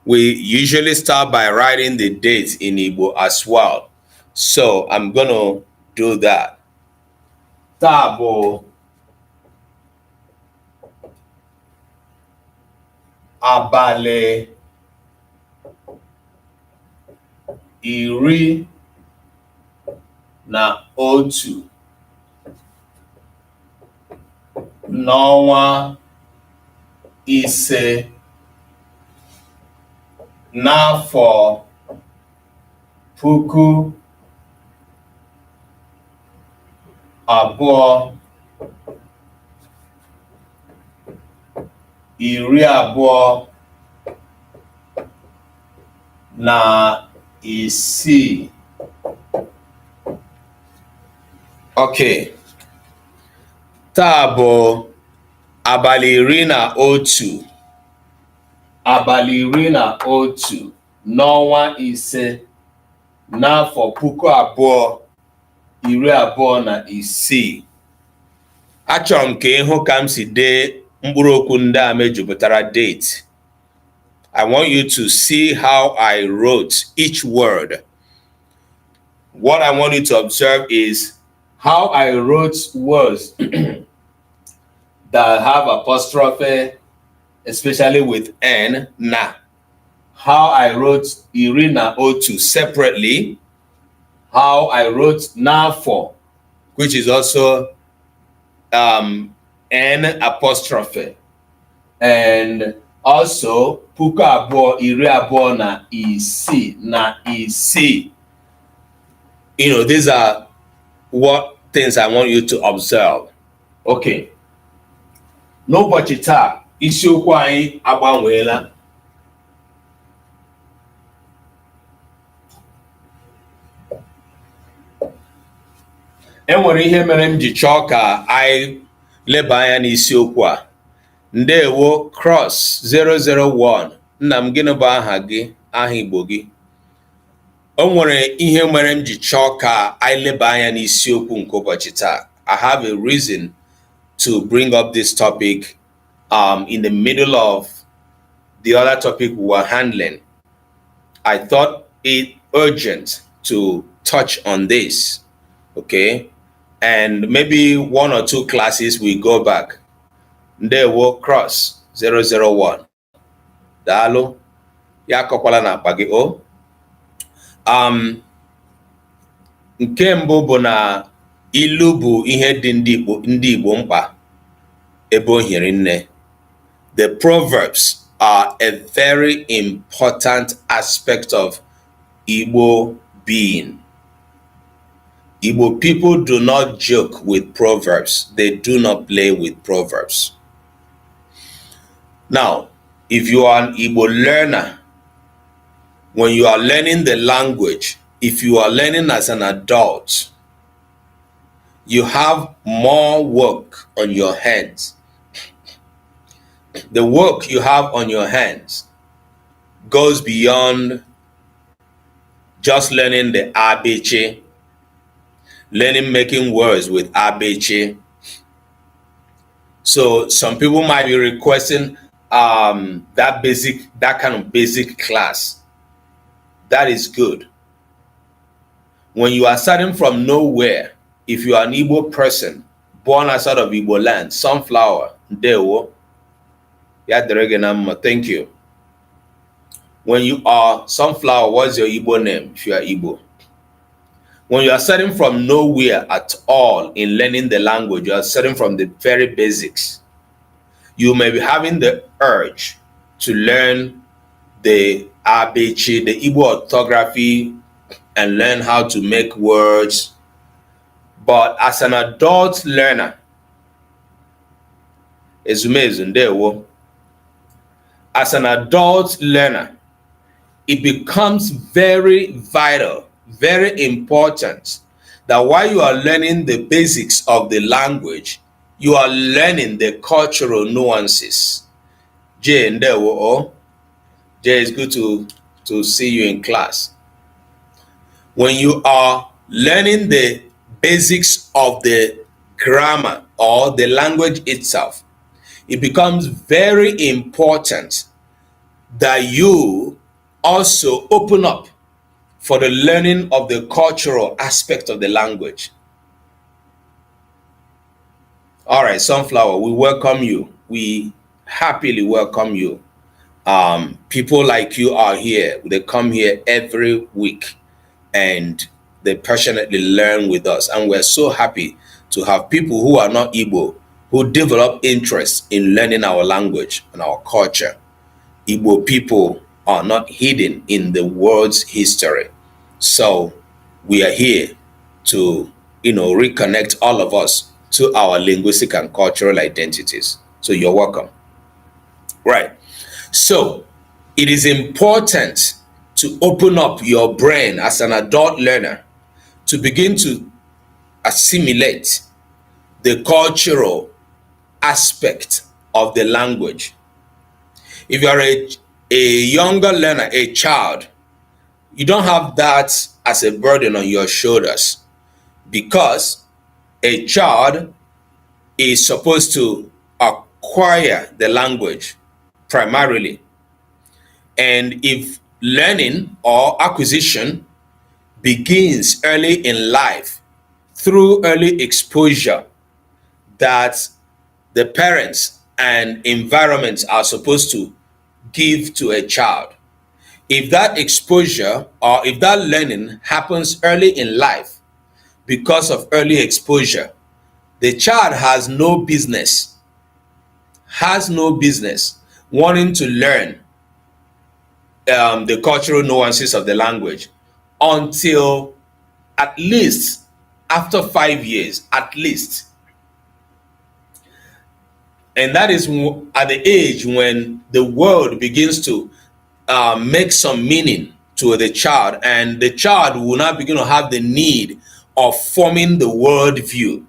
We usually start by writing the dates in Igbo as well. So I'm going to do that. Tabo abale iri na otu n'ọnwa ise n'afọ puku abụọ iri abụọ na isii. Okay. Taa bụ abalị iri na otu. Abalị iri na otu n'ọnwa ise n'afọ puku abụọ iri abụọ na isii. Achọrọ m ka ịhụ ka m si dee mkpụrụ okwu ndị a mejupụtara date. I want you to see how I wrote each word. What I want you to observe is how I wrote words that have apostrophe, especially with N, na. How I wrote iri na otu separately. How I wrote nafo, which is also N apostrophe. And also puku abụọ iri abụọ na isi. You know, these are what things I want you to observe. Okay. N'ụbọchị taa, isiokwu anyị agbanweela. Enwere ihe mere m ji chọọ ka anyị leba anya n'isiokwu a. Ndewo Cross 001. Nna m, gịnị bụ aha gị, aha Igbo gị? O nwere ihe mere m ji chọọ ka anyị leba anya n'isiokwu nke ụbọchị taa. I have a reason to bring up this topic in the middle of the other topic we were handling. I thought it urgent to touch on this, okay? And maybe one or two classes we go back. Ndewo Cross 001. Daalụ. Ya kọkwala na akpa gị o. Nke mbụ bụ na ilu bụ ihe dị ndị Igbo mkpa ebe o hiri nne. The proverbs are a very important aspect of Igbo being. Igbo people do not joke with proverbs. They do not play with proverbs. Now, if you are an Igbo learner, when you are learning the language, if you are learning as an adult, you have more work on your hands. The work you have on your hands goes beyond just learning the ABC, learning making words with ABC. So some people might be requesting that kind of basic class. That is good. When you are starting from nowhere, if you are an Igbo person born outside of Igbo land, sunflower, Ndewo, thank you. When you are sunflower, what's your Igbo name if you are Igbo? When you are starting from nowhere at all in learning the language, you are starting from the very basics. You may be having the urge to learn the ABC, the Igbo orthography, and learn how to make words. But as an adult learner, as an adult learner, it becomes very vital, very important that while you are learning the basics of the language, you are learning the cultural nuances. Jay, Ndewo, Jay, it's good to see you in class. When you are learning the basics of the grammar or the language itself, it becomes very important that you also open up for the learning of the cultural aspect of the language. All right, Sunflower, we welcome you. We happily welcome you. People like you are here. They come here every week and they passionately learn with us. And we're so happy to have people who are not Igbo, who develop interest in learning our language and our culture. Igbo people are not hidden in the world's history. So we are here to, reconnect all of us to our linguistic and cultural identities. So you're welcome. Right. So it is important to open up your brain as an adult learner to begin to assimilate the cultural aspect of the language. If you are a younger learner, a child, you don't have that as a burden on your shoulders, because a child is supposed to acquire the language primarily. And if learning or acquisition begins early in life through early exposure that the parents and environments are supposed to give to a child, if that exposure or if that learning happens early in life because of early exposure, the child has no business wanting to learn the cultural nuances of the language until at least after 5 years, at least. And that is at the age when the world begins to make some meaning to the child, and the child will now begin to have the need of forming the world view.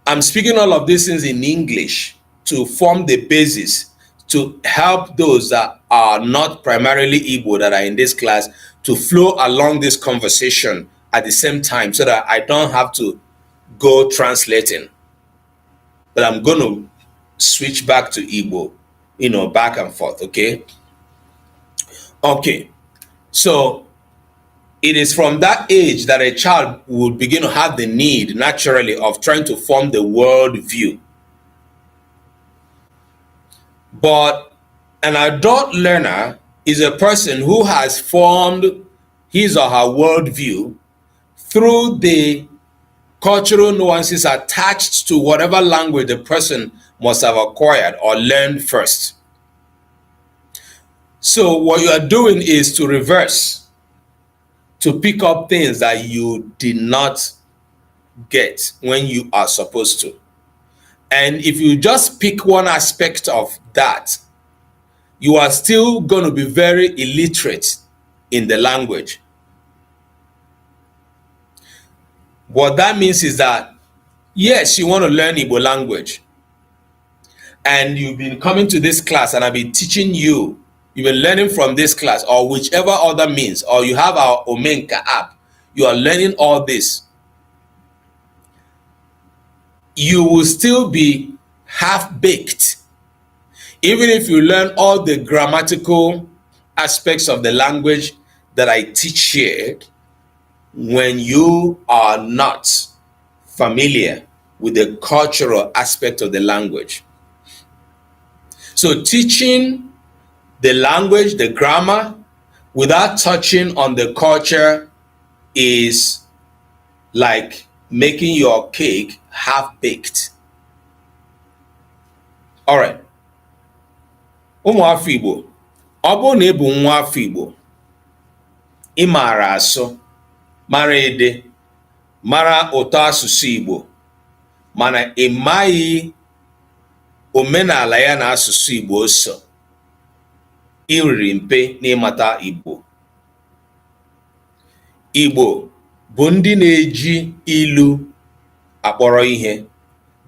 I'm speaking all of these things in English to form the basis to help those that are not primarily Igbo that are in this class to flow along this conversation at the same time, so that I don't have to go translating. But I'm going to switch back to Igbo, back and forth, okay? Okay, so it is from that age that a child would begin to have the need naturally of trying to form the world view. But an adult learner is a person who has formed his or her worldview through the cultural nuances attached to whatever language the person must have acquired or learned first. So what you are doing is to reverse, to pick up things that you did not get when you are supposed to. And if you just pick one aspect of that, you are still going to be very illiterate in the language. What that means is that, yes, you want to learn Igbo language, and you've been coming to this class and I've been teaching you, you've been learning from this class or whichever other means, or you have our Omenka app, you are learning all this. You will still be half-baked. Even if you learn all the grammatical aspects of the language that I teach here, when you are not familiar with the cultural aspect of the language. So teaching the language, the grammar, without touching on the culture is like making your cake half-baked. All right. Ụmụafọ Igbo, ọ bụrụ na ị bụ nwa afọ Igbo, ị maara asụ, mara ede, mara ụtọ asụsụ Igbo, mana ị maghị omenala ya na asụsụ Igbo so, ị riri mpe n'ịmata Igbo. Igbo bụ ndị na-eji ilu akpọrọ ihe.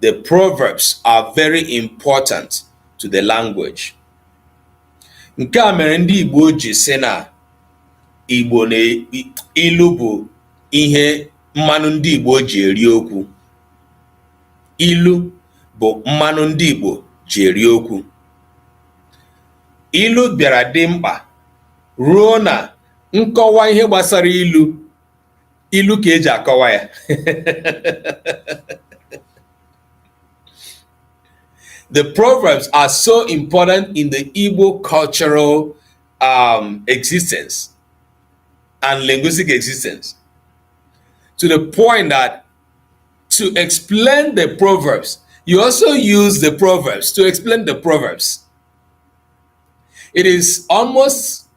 The proverbs are very important to the language. Nke a mere ndị Igbo ji sị na Igbo na ilu bụ ihe mmanụ ndị Igbo ji eri okwu. Ilu bụ mmanụ ndị Igbo ji eri okwu. ilu bịara dị mkpa ruo na nkọwa ihe gbasara ilu ka eji akọwa ya. The proverbs are so important in the Igbo cultural existence and linguistic existence, to the point that to explain the proverbs, you also use the proverbs to explain the proverbs. It is almost,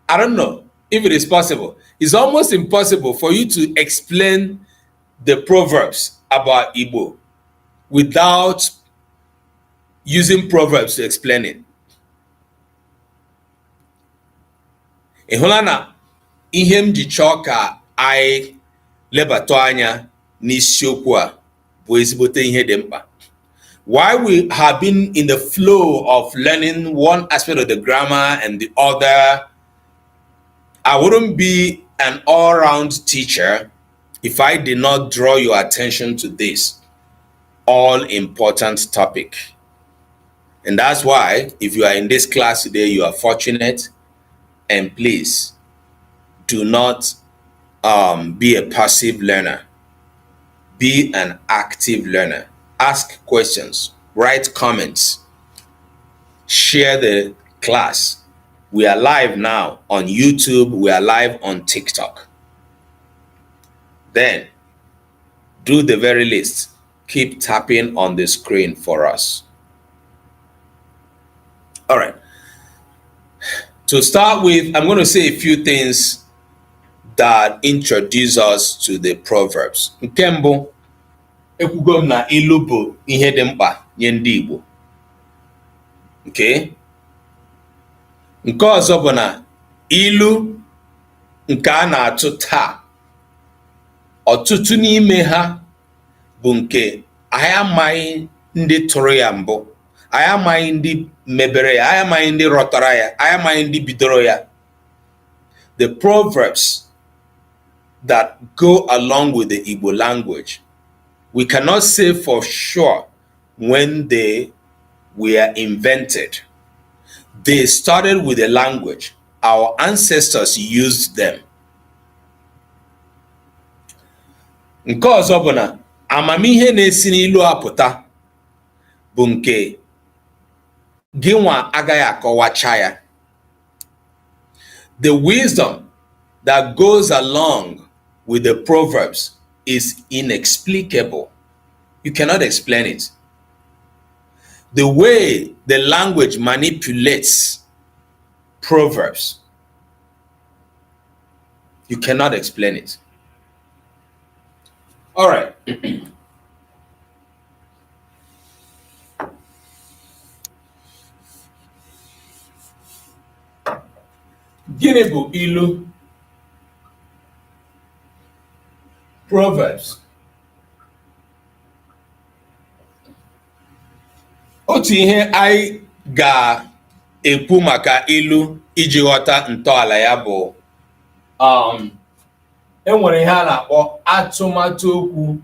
I don't know if it is possible, it's almost impossible for you to explain the proverbs about Igbo without using proverbs to explain it. Ị hụla na ihe m ji chọọ ka anyị lebatụ anya n'isiokwu a bụ ezigbote ihe dị mkpa. While we have been in the flow of learning one aspect of the grammar and the other, I wouldn't be an all-round teacher if I did not draw your attention to this all-important topic. And that's why, if you are in this class today, you are fortunate, and please do not be a passive learner. Be an active learner. Ask questions, write comments, share the class. We are live now on YouTube. We are live on TikTok. Then, do the very least. Keep tapping on the screen for us. All right. To start with, I'm going to say a few things that introduce us to the proverbs. Nke mbụ, ekwugo m na ilu bụ ihe dị mkpa nye ndị Igbo. Okay? Nke ọzọ bụ na ilu nke a na-atụ taa, ọtụtụ n'ime ha bụ nke anyị amaghị ndị tụrụ ya mbụ, anyị amaghị ndị mebere ya, anyị amaghị ndị rọtara ya, anyị amaghị ndị bidoro ya. The proverbs that go along with the Igbo language, we cannot say for sure when they were invented. They started with a language. Our ancestors used them. Nke ọzọ bụ na amamihe na-esi n'ilu apụta bụ nke gị nwa agaghị akọwacha ya. The wisdom that goes along with the proverbs is inexplicable. You cannot explain it. The way the language manipulates proverbs, you cannot explain it. All right. Gịnị bụ ilu? Proverbs. Otu ihe anyị ga-ekwu maka ilu iji ghọta ntọala ya bụ enwere ihe a na-akpọ atụmatụ okwu.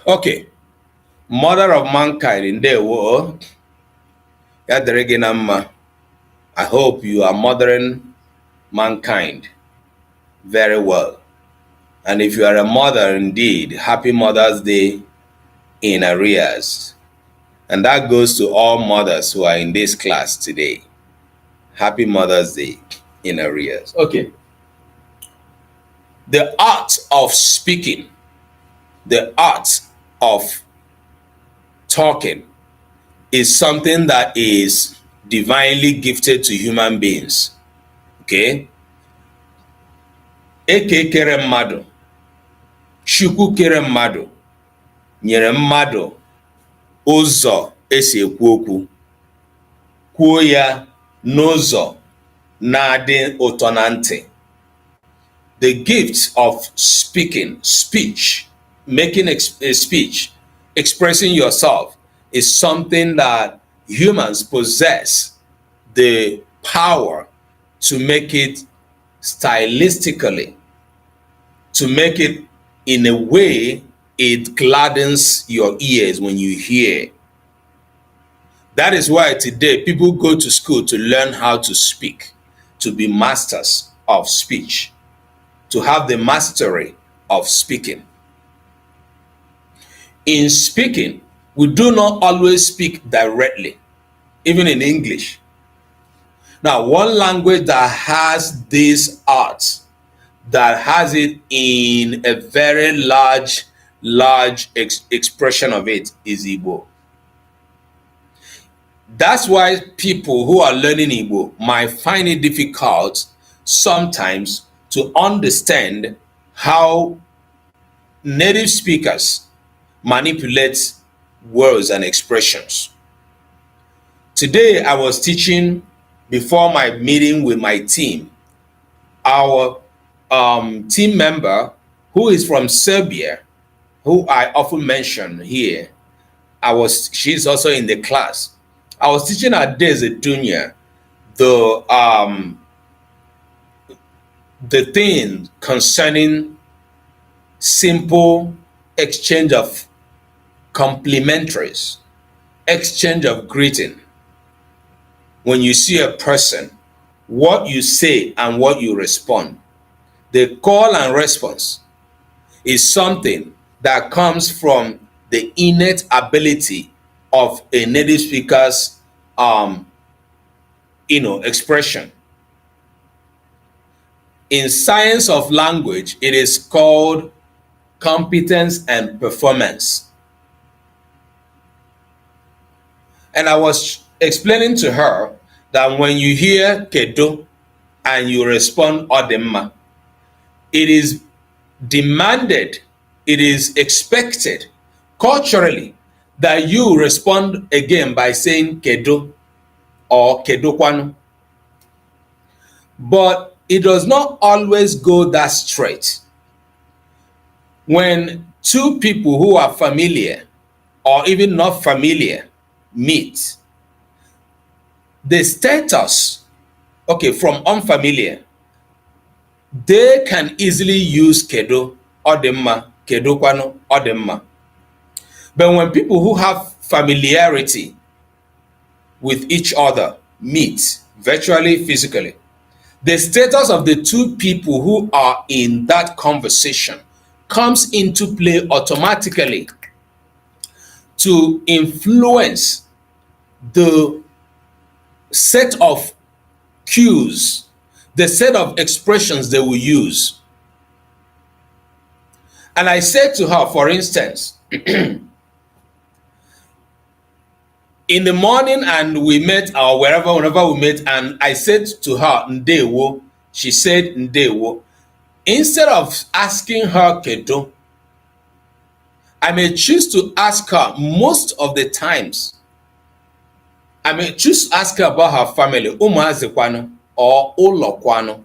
Okay, mother of mankind, ndewo, ya dịrị gị na mma. I hope you are mothering mankind very well. And if you are a mother indeed, happy Mother's Day in arrears. And that goes to all mothers who are in this class today. Happy Mother's Day in arrears. Okay. The art of speaking, the art of talking is something that is divinely gifted to human beings. Okay? Eke kere mmadụ, Chukwu kere mmadụ, nyere mmadụ ụzọ esi ekwu okwu, kwuo ya n'ụzọ na-adị ụtọ na ntị. The gift of speaking, making a speech, expressing yourself is something that humans possess the power to make it stylistically, to make it in a way it gladdens your ears when you hear. That is why today people go to school to learn how to speak, to be masters of speech, to have the mastery of speaking. In speaking, we do not always speak directly, even in English. Now, one language that has this art, that has it in a very large expression of it, is Igbo. That's why people who are learning Igbo might find it difficult sometimes to understand how native speakers manipulate words and expressions. Today, I was teaching before my meeting with my team. Our team member, who is from Serbia, who I often mention here, she's also in the class. I was teaching her Deze Dunya the thing concerning simple exchange of complimentaries, exchange of greeting. When you see a person, what you say and what you respond, the call and response is something that comes from the innate ability of a native speaker's expression. In science of language, it is called competence and performance. And I was explaining to her that when you hear kedo and you respond odemma, it is demanded, it is expected culturally that you respond again by saying kedo or kedokwanu. But it does not always go that straight. When two people who are familiar or even not familiar meet, the status, from unfamiliar, they can easily use kedo, odemma, kedokwanu, odemma. But when people who have familiarity with each other meet, virtually, physically, the status of the two people who are in that conversation comes into play automatically to influence the set of cues, the set of expressions they will use. And I said to her, for instance, in the morning, and we met, or whenever we met, and I said to her, Ndewo, she said Ndewo. Instead of asking her kedo, I may choose to ask her most of the times. I may choose to ask her about her family, umuazi kwano, or ulo kwano,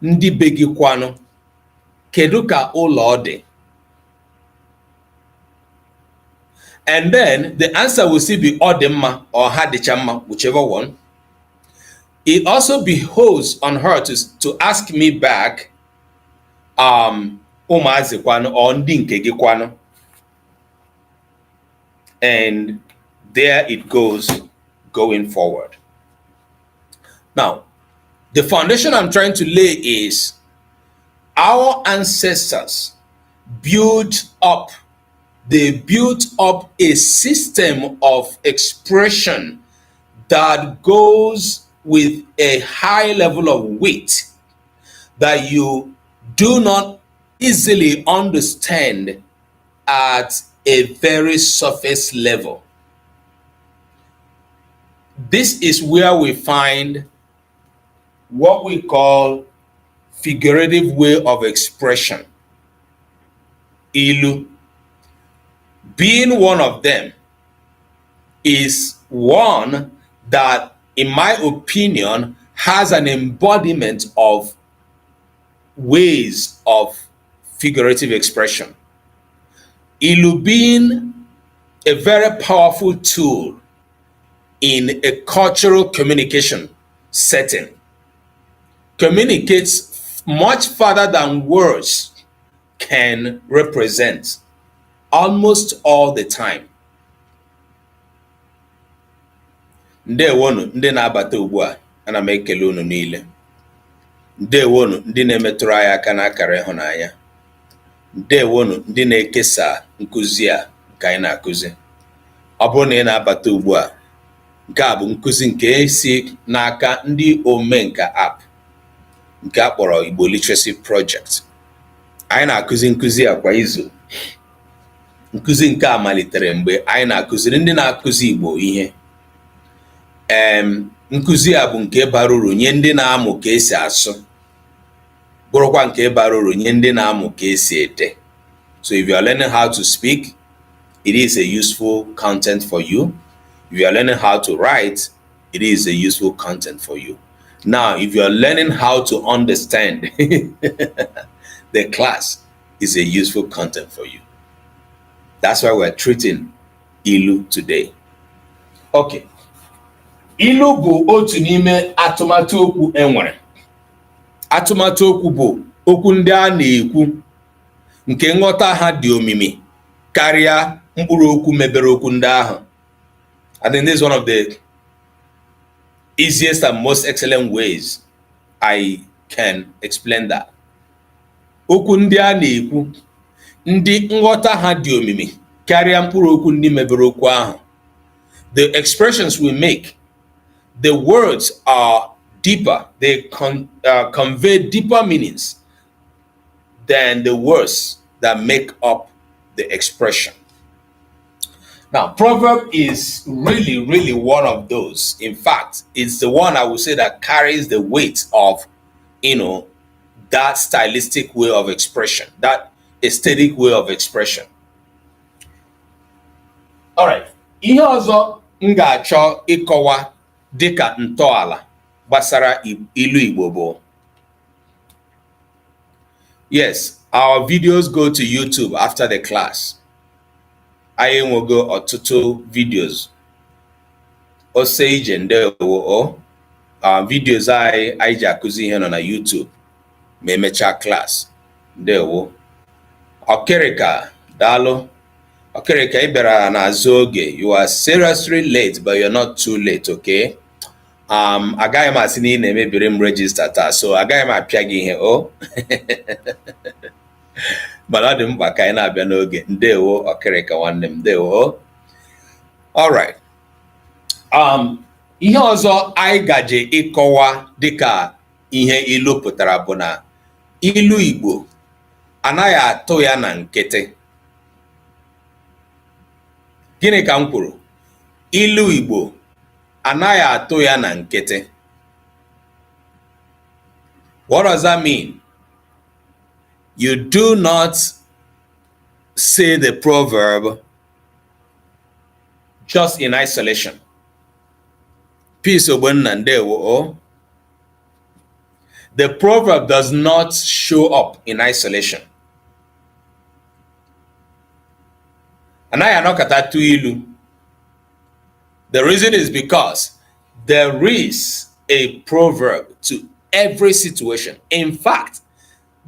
ndi begi kwano, kedu ka ulo ode. And then the answer will still be odemma or hadichamma, whichever one. It also behoves on her to ask me back, umuazi kwano or ndi nkegi kwano. And there it goes going forward. Now, the foundation I'm trying to lay is our ancestors built up a system of expression that goes with a high level of weight that you do not easily understand at a very surface level. This is where we find what we call figurative way of expression. Ilu, being one of them, is one that, in my opinion, has an embodiment of ways of figurative expression. Ilu being a very powerful tool in a cultural communication setting, communicates much further than words can represent almost all the time. Ndewonu ndị na-abata ugbu a, ana m ekele unu niile. Ndewonu ndị na-emetụrụ anyị aka n'akara ịhụnanya. Ndewonu ndị na-ekesa nkuzi a nke anyị na-akụzi. Ọ bụrụ na ị na-abata ugbu a, nke a bụ nkuzi nke si n'aka ndị omenka app nke a kpọrọ Igbo Literacy Project. Anyị na-akụzi nkuzi a kwa izu. Nkuzi nke a malitere mgbe anyị na-akụziri ndị na-akụzi Igbo ihe. Nkuzi a bụ nke bara uru nye ndị na-amụ ka esi asụ, bụrụkwa nke bara uru nye ndị na-amụ ka esi ede. So if you are learning how to speak, it is a useful content for you. If you are learning how to write, it is a useful content for you. Now, if you are learning how to understand, the class is a useful content for you. That's why we're treating Ilu today. Okay. Ilu bụ otu n'ime atụmatụ okwu enwere. Atụmatụ okwu bụ okwu ndị a na-ekwu nke nghọta ha dị omimi karịa mkpụrụ okwu mebere okwu ndị ahụ. I think this is one of the easiest and most excellent ways I can explain that. Okwu ndị a na-ekwu ndị nghọta ha dị omimi karịa mkpụrụ okwu ndị mebere okwu ahụ. The expressions we make, the words are deeper. They convey deeper meanings than the words that make up the expression. Now, proverb is really one of those. In fact, it's the one I would say that carries the weight of, that stylistic way of expression, that aesthetic way of expression. All right. Ihe ọzọ m ga-achọ ịkọwa dịka ntọala gbasara ilu Igbo bụ. Yes, our videos go to YouTube after the class. Anyị nwego ọtụtụ videos. Ose ije ndewo videos anyị ji akụzi ihe nọ na YouTube ma emechaa class. Ndewo. Okerika, daalụ. Okerika, ị bịara n'azụ oge. You are seriously late, but you're not too late, okay? Agaghị m asị na ị na-emebiri m register taa, so agaghị m apịa gị ihe o. Mana ọ dị mkpa ka anyị na-abịa n'oge. Ndewo Okerika nwanne m, ndewo. All right. Ihe ọzọ anyị gaje ịkọwa dịka ihe ilu pụtara bụ na ilu Igbo anaghị atụ ya na nkịtị. Gịnị ka m kwuru? Ilu Igbo anaghị atụ ya na nkịtị. What does that mean? You do not say the proverb just in isolation. Peace ogbonna ndewo. The proverb does not show up in isolation. Anaghị anọkata atụ ilu. The reason is because there is a proverb to every situation. In fact,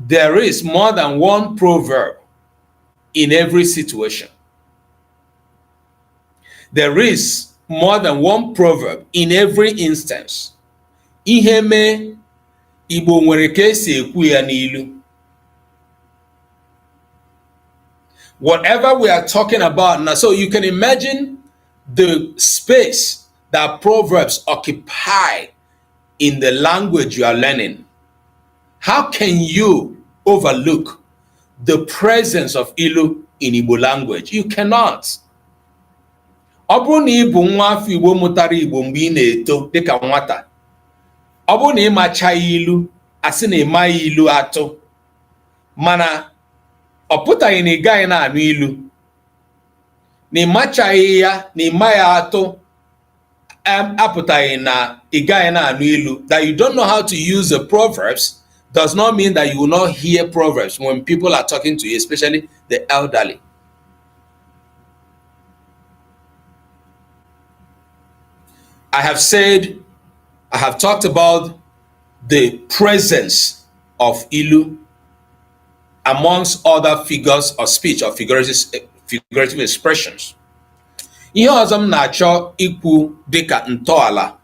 there is more than one proverb in every situation. There is more than one proverb in every instance. Ihe mee Igbo nwere ka esi ekwu ya n'ilu. Whatever we are talking about now, so you can imagine the space that proverbs occupy in the language you are learning. How can you overlook the presence of ilu in Igbo language? You cannot. Ọ bụrụ na ị bụ nwa afọ Igbo mụtara Igbo mgbe ị na-eto dịka nwata, ọ bụrụ na ị macha ilu, asị na ịmaghị ilu atụ, mana ọ pụtaghị na ị gaghị na-anụ ilu, na ịmachaghị ya na ịmaghị atụ apụtaghị na ị gaghị na-anụ ilu. That you don't know how to use the proverbs does not mean that you will not hear proverbs when people are talking to you, especially the elderly. I have talked about the presence of ilu amongst other figures of speech or figurative expressions. Ihe ọzọ m na-achọ ikwu dịka ntọala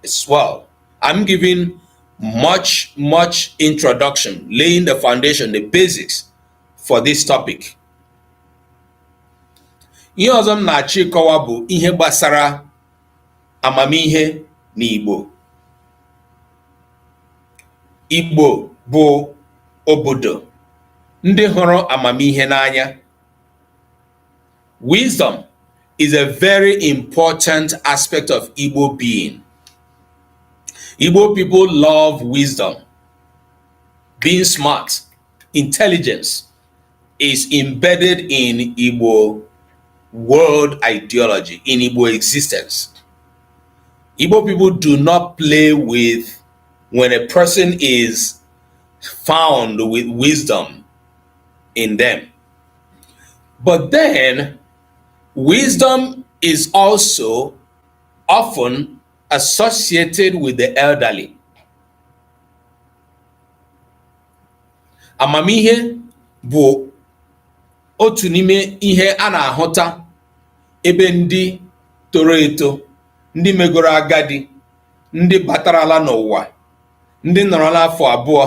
as well. I'm giving much introduction, laying the foundation, the basics for this topic. Ihe ọzọ m na-achọ ịkọwa bụ ihe gbasara amamihe na Igbo. Igbo bụ obodo ndị hụrụ amamihe n'anya. Wisdom is a very important aspect of Igbo being. Igbo people love wisdom. Being smart, intelligence is embedded in Igbo world ideology, in Igbo existence. Igbo people do not play with when a person is found with wisdom in them. But then, wisdom is also often associated with the elderly. Amamihe bụ otu n'ime ihe a na-ahụta ebe ndị toro eto, ndị megoro agadi, ndị batarala n'ụwa, ndị nọrọla afọ abụọ,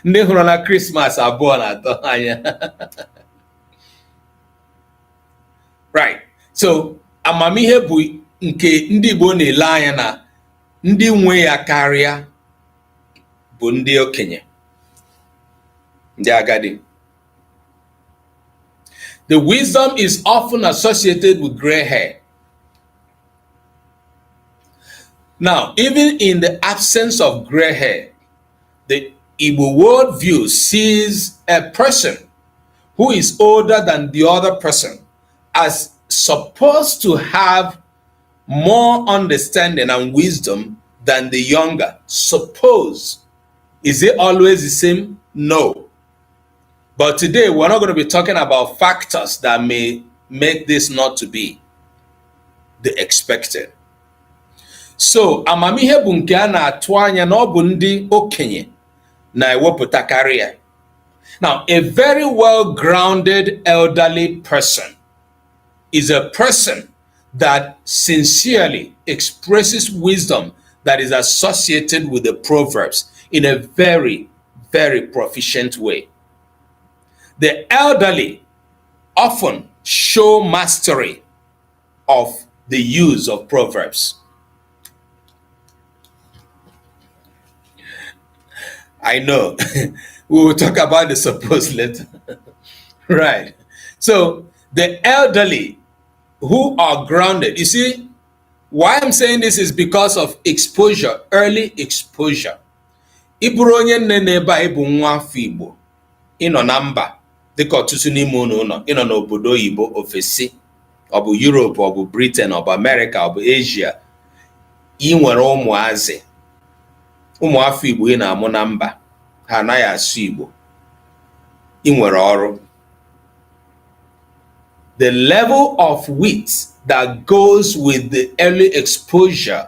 ndị hụrụla Christmas abụọ na atọ anya. Right. So, amamihe bụ nke ndị Igbo na-ele anya na ndị nwe ya karịa bụ ndị okenye, ndị agadi. The wisdom is often associated with gray hair. Now, even in the absence of gray hair, the Igbo worldview sees a person who is older than the other person as supposed to have more understanding and wisdom than the younger. Suppose. Is it always the same? No. But today we're not going to be talking about factors that may make this not to be the expected. So, amamihe bụ nke a na-atụ anya na ọ bụ ndị okenye na-ewepụta karịa. Now, a very well-grounded elderly person is a person that sincerely expresses wisdom that is associated with the proverbs in a very, very proficient way. The elderly often show mastery of the use of proverbs. I know. We will talk about the supposed later. Right. So the elderly who are grounded, you see, why I'm saying this is because of exposure, early exposure. Ịbụrụ onye nne n'ebe a ịbụ nwa afọ Igbo, ịnọ na mba dịka ọtụtụ n'ime unu ụlọ, ịnọ n'obodo oyibo ofesi, ọ bụ Europe, ọ bụ Britain, ọ bụ America, ọ bụ Asia, ị nwere ụmụazị, ụmụafọ Igbo ị na-amụ na mba, ha anaghị asụ Igbo, ị nwere ọrụ. The level of wit that goes with the early exposure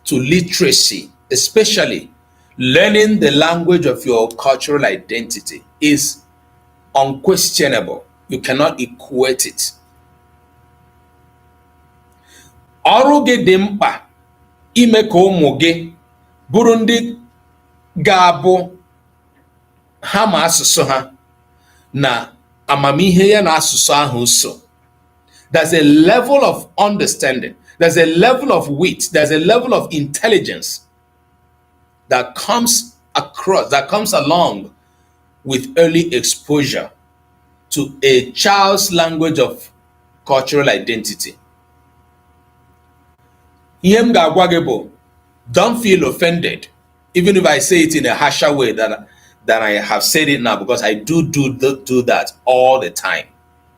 to literacy, especially learning the language of your cultural identity, is unquestionable. You cannot equate it. Ọrụ gị dị mkpa ime ka ụmụ gị bụrụ ndị ga-abụ ha ma asụsụ ha na amamihe ya na asụsụ ahụ so. There's a level of understanding, there's a level of wit, there's a level of intelligence that comes across, that comes along with early exposure to a child's language of cultural identity. Ihe m ga-agwa gị bụ, don't feel offended even if I say it in a harsher way than I have said it now, because I do that all the time.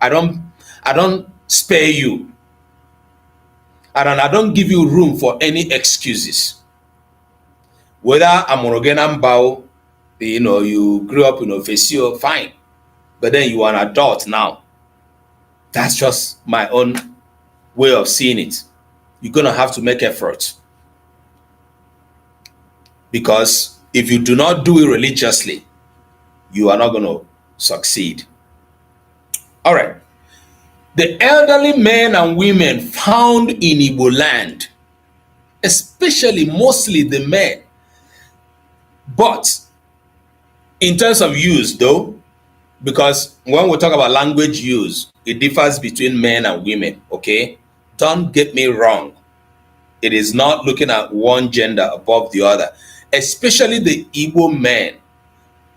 I don't spare you. I don't give you room for any excuses. Whether I'm Bao, you grew up in Ofesio, fine. But then you are an adult now. That's just my own way of seeing it. You're gonna have to make effort. Because if you do not do it religiously, you are not gonna succeed. All right. The elderly men and women found in Igbo land, especially mostly the men, but in terms of use though, because when we talk about language use, it differs between men and women, okay? Don't get me wrong. It is not looking at one gender above the other, especially the Igbo men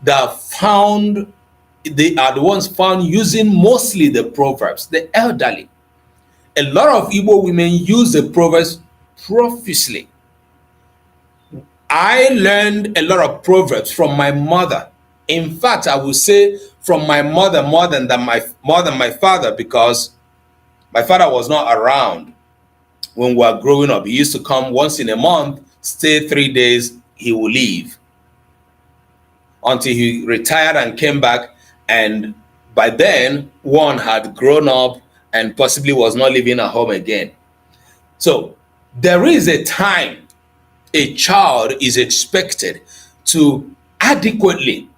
that found, they are the ones found using mostly the proverbs, the elderly. A lot of Igbo women use the proverbs profusely. I learned a lot of proverbs from my mother. In fact, I would say from my mother more than my father, because my father was not around when we were growing up. He used to come once in a month, stay 3 days, he will leave until he retired and came back. And by then, one had grown up and possibly was not living at home again. So there is a time a child is expected to adequately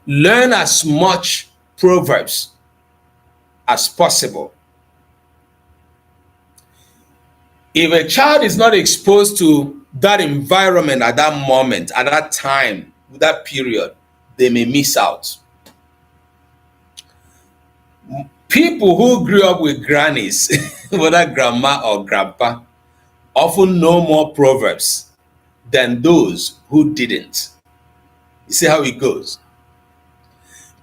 learn as much proverbs as possible. If a child is not exposed to that environment at that moment, at that time, that period, they may miss out. People who grew up with grannies, whether grandma or grandpa, often know more proverbs than those who didn't. You see how it goes?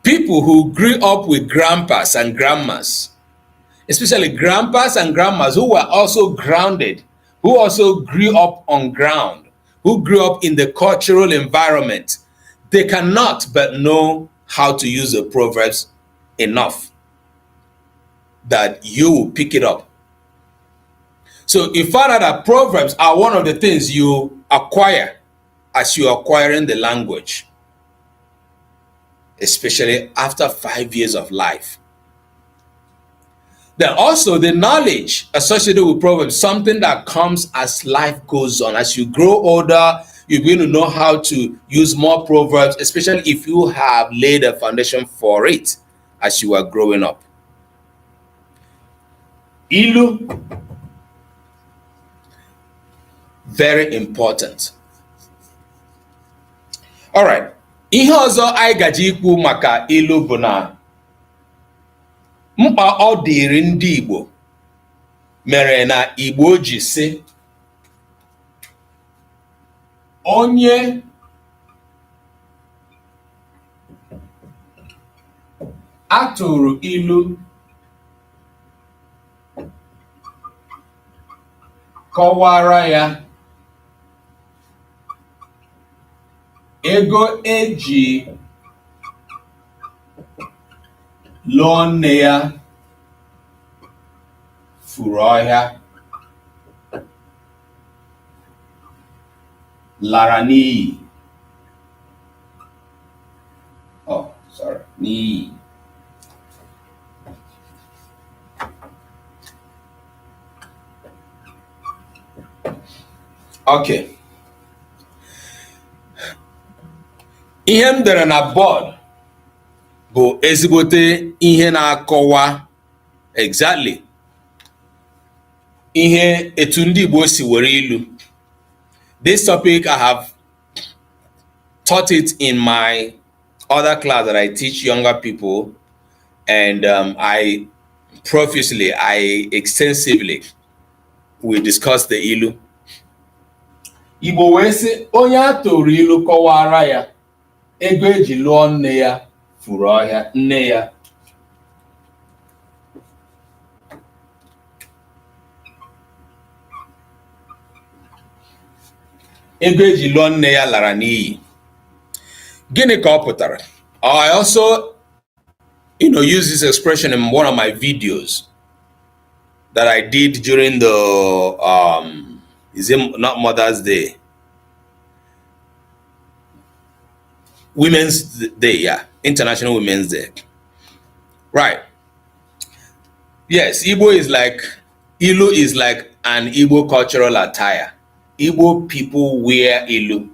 People who grew up with grandpas and grandmas, especially grandpas and grandmas who were also grounded, who also grew up on ground, who grew up in the cultural environment, they cannot but know how to use the proverbs enough that you will pick it up. So you find out that proverbs are one of the things you acquire as you are acquiring the language, especially after 5 years of life. Then also the knowledge associated with proverbs, something that comes as life goes on. As you grow older, you're going to know how to use more proverbs, especially if you have laid a foundation for it as you are growing up. Ilu, very important. All right. Ihe ọzọ anyị gaji ikwu maka ilu bụ na mkpa ọ dịrị ndị Igbo mere na Igbo ji sị onye atụrụ ilu kọwara ya ego eji lụọ nne ya furu ọhịa lara n'iyi. Oh, sorry, n'iyi. Okay. Ihe m dere na bọọdụ bụ ezigbote ihe na-akọwa exactly ihe etu ndị Igbo si were ilu. This topic I have taught it in my other class that I teach younger people, and I extensively we discuss the ilu. Igbo wee sị onye atụrụ ilu kọwara ya ego eji lụọ nne ya furu ọhịa nne ya. ego eji lụọ nne ya lara n'iyi. Gịnị ka ọ pụtara? I also use this expression in one of my videos that I did during the is it not Mother's Day? Women's Day, yeah. International Women's Day. Right. Yes, Igbo is like, Ilu is like an Igbo cultural attire. Igbo people wear Ilu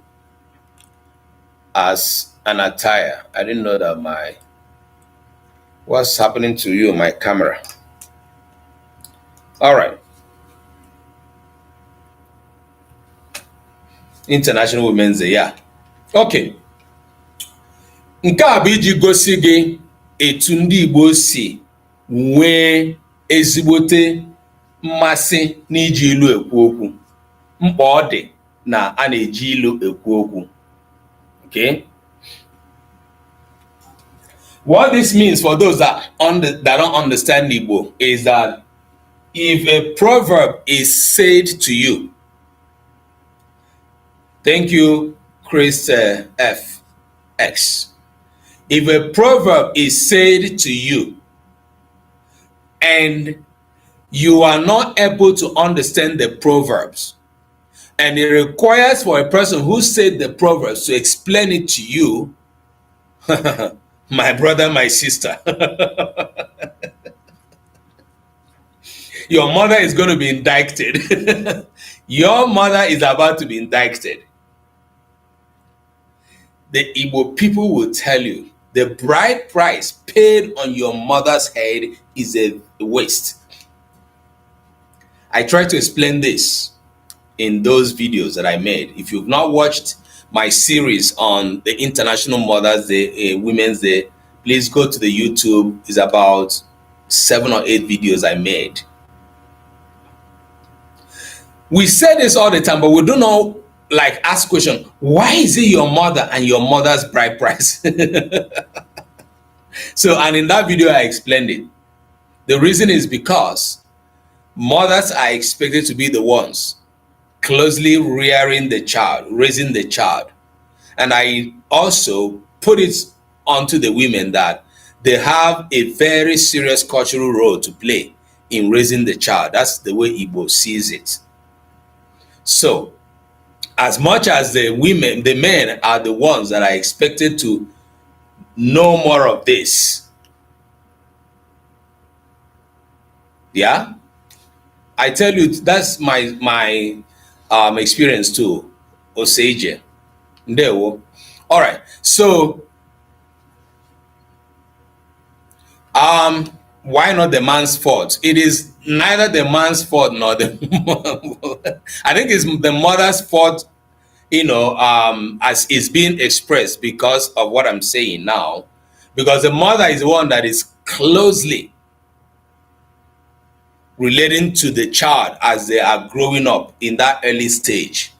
as an attire. I didn't know that what's happening to you, my camera? All right. International Women's Day, yeah. Okay. Nke a bụ iji gosi gị etu ndị Igbo si nwee ezigbote mmasị n'iji ilu ekwu okwu. Mkpa ọ dị na a na-eji ilu ekwu okwu. Okay? What this means for those that don't understand Igbo is that if a proverb is said to you, thank you, Chris FX. If a proverb is said to you and you are not able to understand the proverbs, and it requires for a person who said the proverbs to explain it to you, my brother, my sister, your mother is going to be indicted. Your mother is about to be indicted. The Igbo people will tell you the bride price paid on your mother's head is a waste. I tried to explain this in those videos that I made. If you've not watched my series on the International Mother's Day, Women's Day, please go to the YouTube. It's about 7 or 8 videos I made. We say this all the time, but we do not ask question, why is it your mother and your mother's bride price? So, and in that video I explained it. The reason is because mothers are expected to be the ones closely rearing the child, raising the child. And I also put it onto the women that they have a very serious cultural role to play in raising the child. That's the way Igbo sees it. So, as much as the men are the ones that are expected to know more of this. Yeah, I tell you, that's my experience too. Osage. Ndewo. All right. So, why not the man's fault? It is neither the man's fault nor the I think it's the mother's fault, as is being expressed because of what I'm saying now, because the mother is the one that is closely relating to the child as they are growing up in that early stage.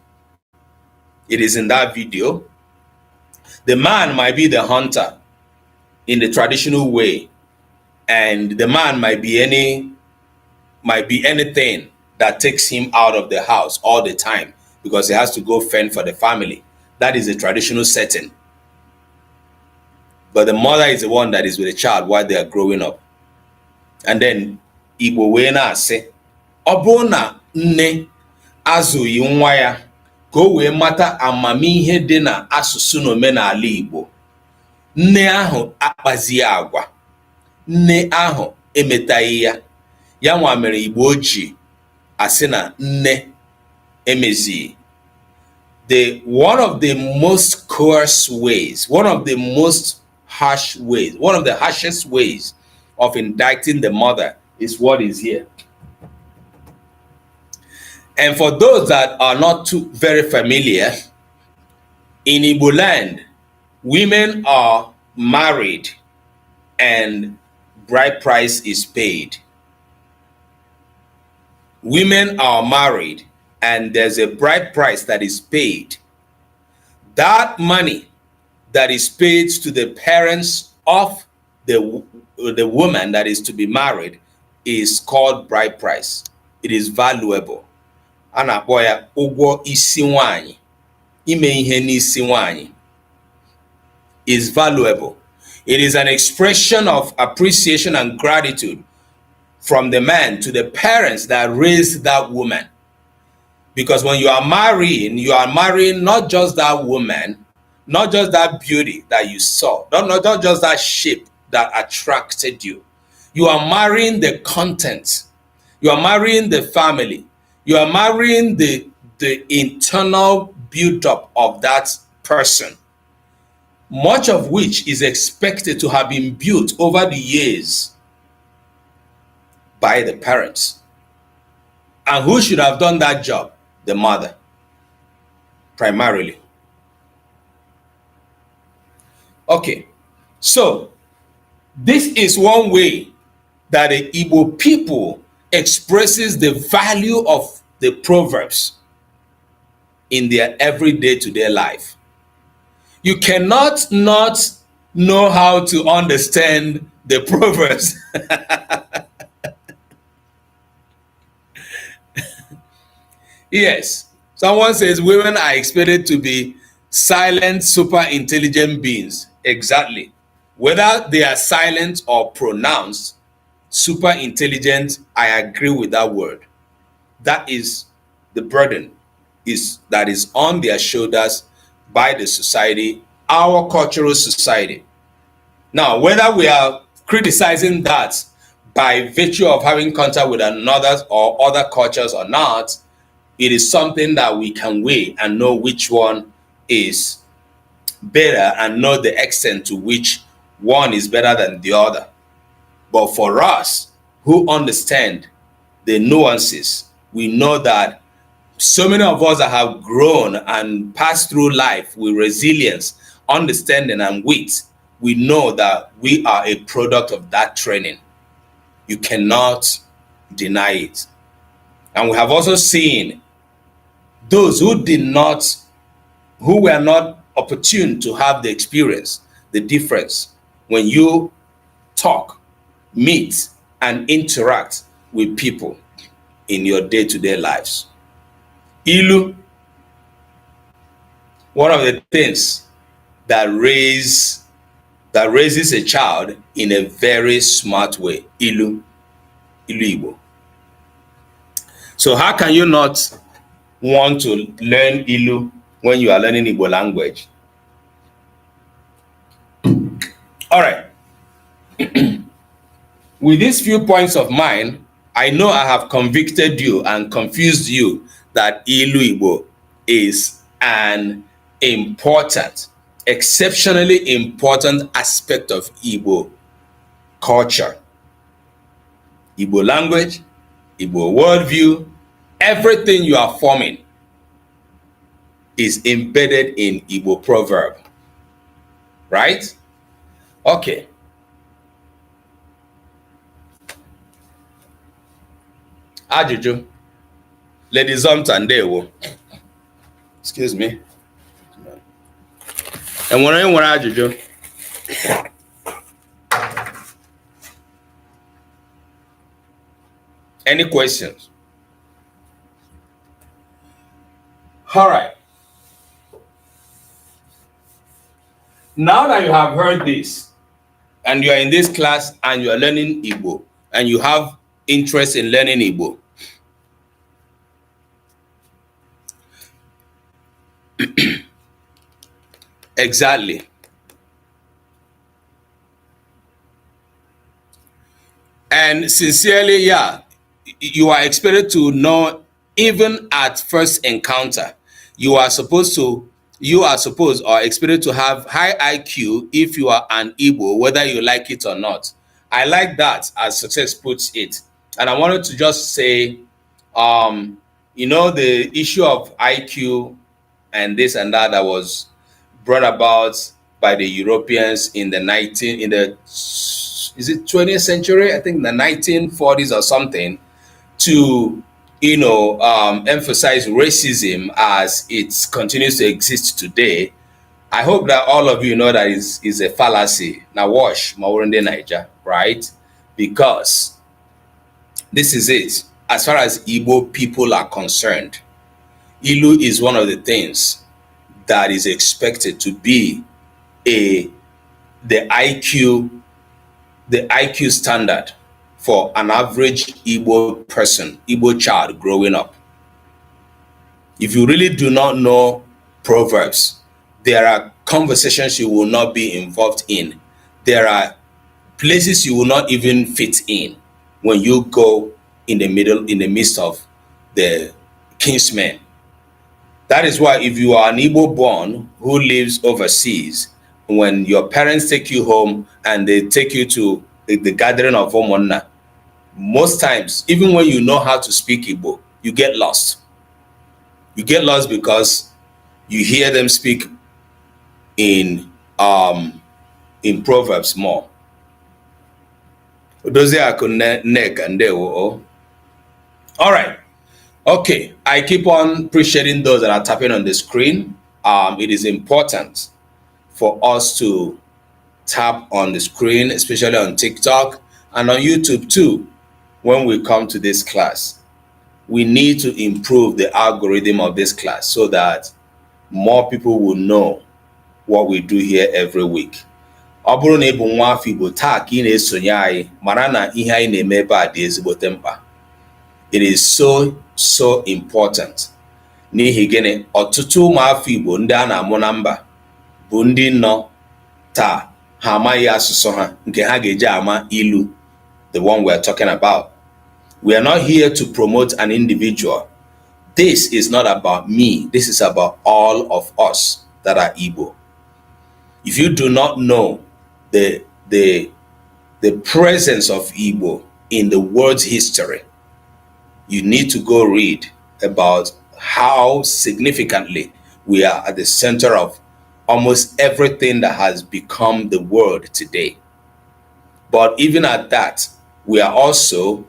It is in that video. The man might be the hunter in the traditional way, and the man might be anything that takes him out of the house all the time because he has to go fend for the family. That is a traditional setting. But the mother is the one that is with the child while they are growing up. And then Igbo wee na-asị, ọ bụrụ na nne azụghị nwa ya ka o wee mata amamihe dị na asụsụ na omenala Igbo, nne ahụ akpazi agwa, nne ahụ emetaghị ya, ya nwa mere Igbo ji asị na nne emezi. One of the most coarse ways, one of the most harsh ways, one of the harshest ways of indicting the mother is what is here. And for those that are not too very familiar, in Igbo land, women are married and bride price is paid. Women are married and there's a bride price that is paid. That money that is paid to the parents of the woman that is to be married is called bride price. It is valuable. Ana boya ụgwọ isi nwaanyị. ime ihe n'isi nwanyị is valuable. It is an expression of appreciation and gratitude from the man to the parents that raised that woman. Because when you are marrying not just that woman, not just that beauty that you saw, not just that shape that attracted you. You are marrying the content. You are marrying the family. You are marrying the internal build-up of that person, much of which is expected to have been built over the years by the parents. And who should have done that job? The mother, primarily. Okay, so this is one way that the Igbo people expresses the value of the proverbs in their everyday to-day life. You cannot not know how to understand the proverbs. Yes, someone says women are expected to be silent, super intelligent beings. Exactly. Whether they are silent or pronounced, super intelligent, I agree with that word. That is the burden that is on their shoulders by the society, our cultural society. Now, whether we are criticizing that by virtue of having contact with another or other cultures or not, it is something that we can weigh and know which one is better and know the extent to which one is better than the other. But for us who understand the nuances, we know that so many of us that have grown and passed through life with resilience, understanding, and wit, we know that we are a product of that training. You cannot deny it. And we have also seen those who were not opportune to have the experience, the difference when you talk, meet, and interact with people in your day-to-day lives. Ilu, one of the things that raises a child in a very smart way. Ilu Igbo. So how can you not want to learn Ilu when you are learning Igbo language? All right. With these few points of mine, I know I have convicted you and confused you that Ilu Igbo is an important, exceptionally important aspect of Igbo culture, Igbo language, Igbo worldview. Everything you are forming is embedded in Igbo proverb, right? Okay. Ajụjụ. Ladies and ndewo. Excuse me. Enwere ajụjụ. Any questions? All right. Now that you have heard this, and you are in this class and you are learning Igbo, and you have interest in learning Igbo, exactly. And sincerely, yeah, you are expected to know even at first encounter. You are supposed or expected to have high IQ if you are an Igbo, whether you like it or not. I like that, as Success puts it. And I wanted to just say, you know, the issue of IQ and this and that was brought about by the Europeans in the 20th century? I think the 1940s or something, to emphasize racism as it continues to exist today. I hope that all of you know that is a fallacy. Now wash Mawurende Niger, right? Because this is it. As far as Igbo people are concerned, Ilu is one of the things that is expected to be the IQ standard for an average Igbo person, Igbo child growing up. If you really do not know Proverbs, there are conversations you will not be involved in. There are places you will not even fit in when you go in the midst of the kinsmen. That is why if you are an Igbo born who lives overseas, when your parents take you home and they take you to the gathering of Omonna, most times, even when you know how to speak Igbo, you get lost. You get lost because you hear them speak in Proverbs more. All right. Okay, I keep on appreciating those that are tapping on the screen. It is important for us to tap on the screen, especially on TikTok and on YouTube too, when we come to this class. We need to improve the algorithm of this class so that more people will know what we do here every week. Ọ bụrụ na ị bụ nwa afọ Igbo taa ka ị na-esonye anyị, mara na ihe anyị na-eme ebe a dị ezigbote mkpa. It is so important. N'ihi gịnị, ọtụtụ ụmụafọ Igbo ndị a na-amụ na mba bụ ndị nọ taa ha amaghị asụsụ ha nke ha ga-eji ama ilu, the one we are talking about. We are not here to promote an individual. This is not about me. This is about all of us that are Igbo. If you do not know the presence of Igbo in the world's history, you need to go read about how significantly we are at the center of almost everything that has become the world today. But even at that, we are also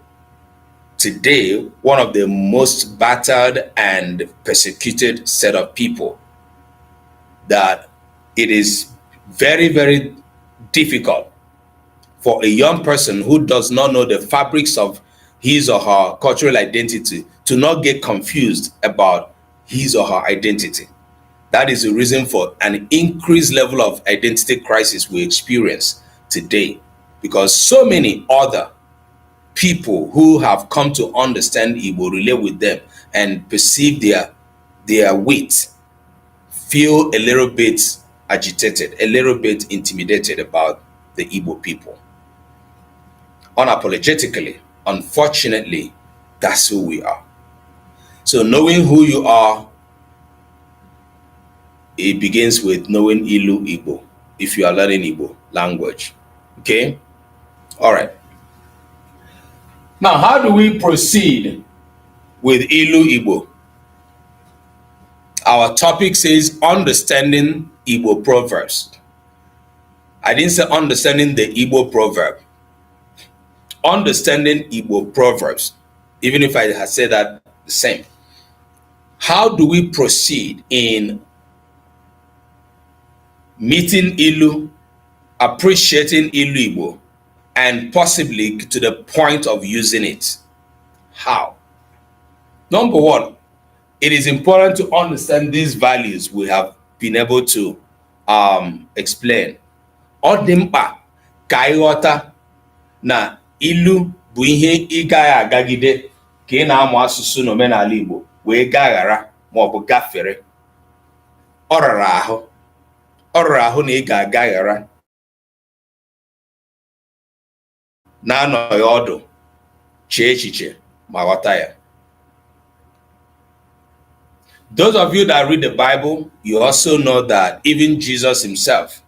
today one of the most battered and persecuted set of people, that it is very, very difficult for a young person who does not know the fabrics of his or her cultural identity to not get confused about his or her identity. That is the reason for an increased level of identity crisis we experience today, because so many other people who have come to understand Igbo, relate with them, and perceive their weight, feel a little bit agitated, a little bit intimidated about the Igbo people. Unapologetically, unfortunately, that's who we are. So knowing who you are, it begins with knowing Ilu Igbo, if you are learning Igbo language. Okay? All right. Now, how do we proceed with Ilu Igbo? Our topic says understanding Igbo proverbs. I didn't say understanding the Igbo proverb. Understanding Igbo proverbs, even if I had said that the same. How do we proceed in meeting Ilu, appreciating Ilu Igbo, and possibly to the point of using it? How? Number one, it is important to understand these values we have been able to explain. Ọ dị mkpa ka ịghọta na ilu bụ ihe ị gaghị agagide ka ị na-amụ asụsụ na omenala Igbo wee gaghara ma ọ bụ gafere. Ọ rara ahụ na ị ga-agaghara na-anọghị ọdụ chee echiche ma ghọta ya. Those of you that read the Bible, you also know that even Jesus himself,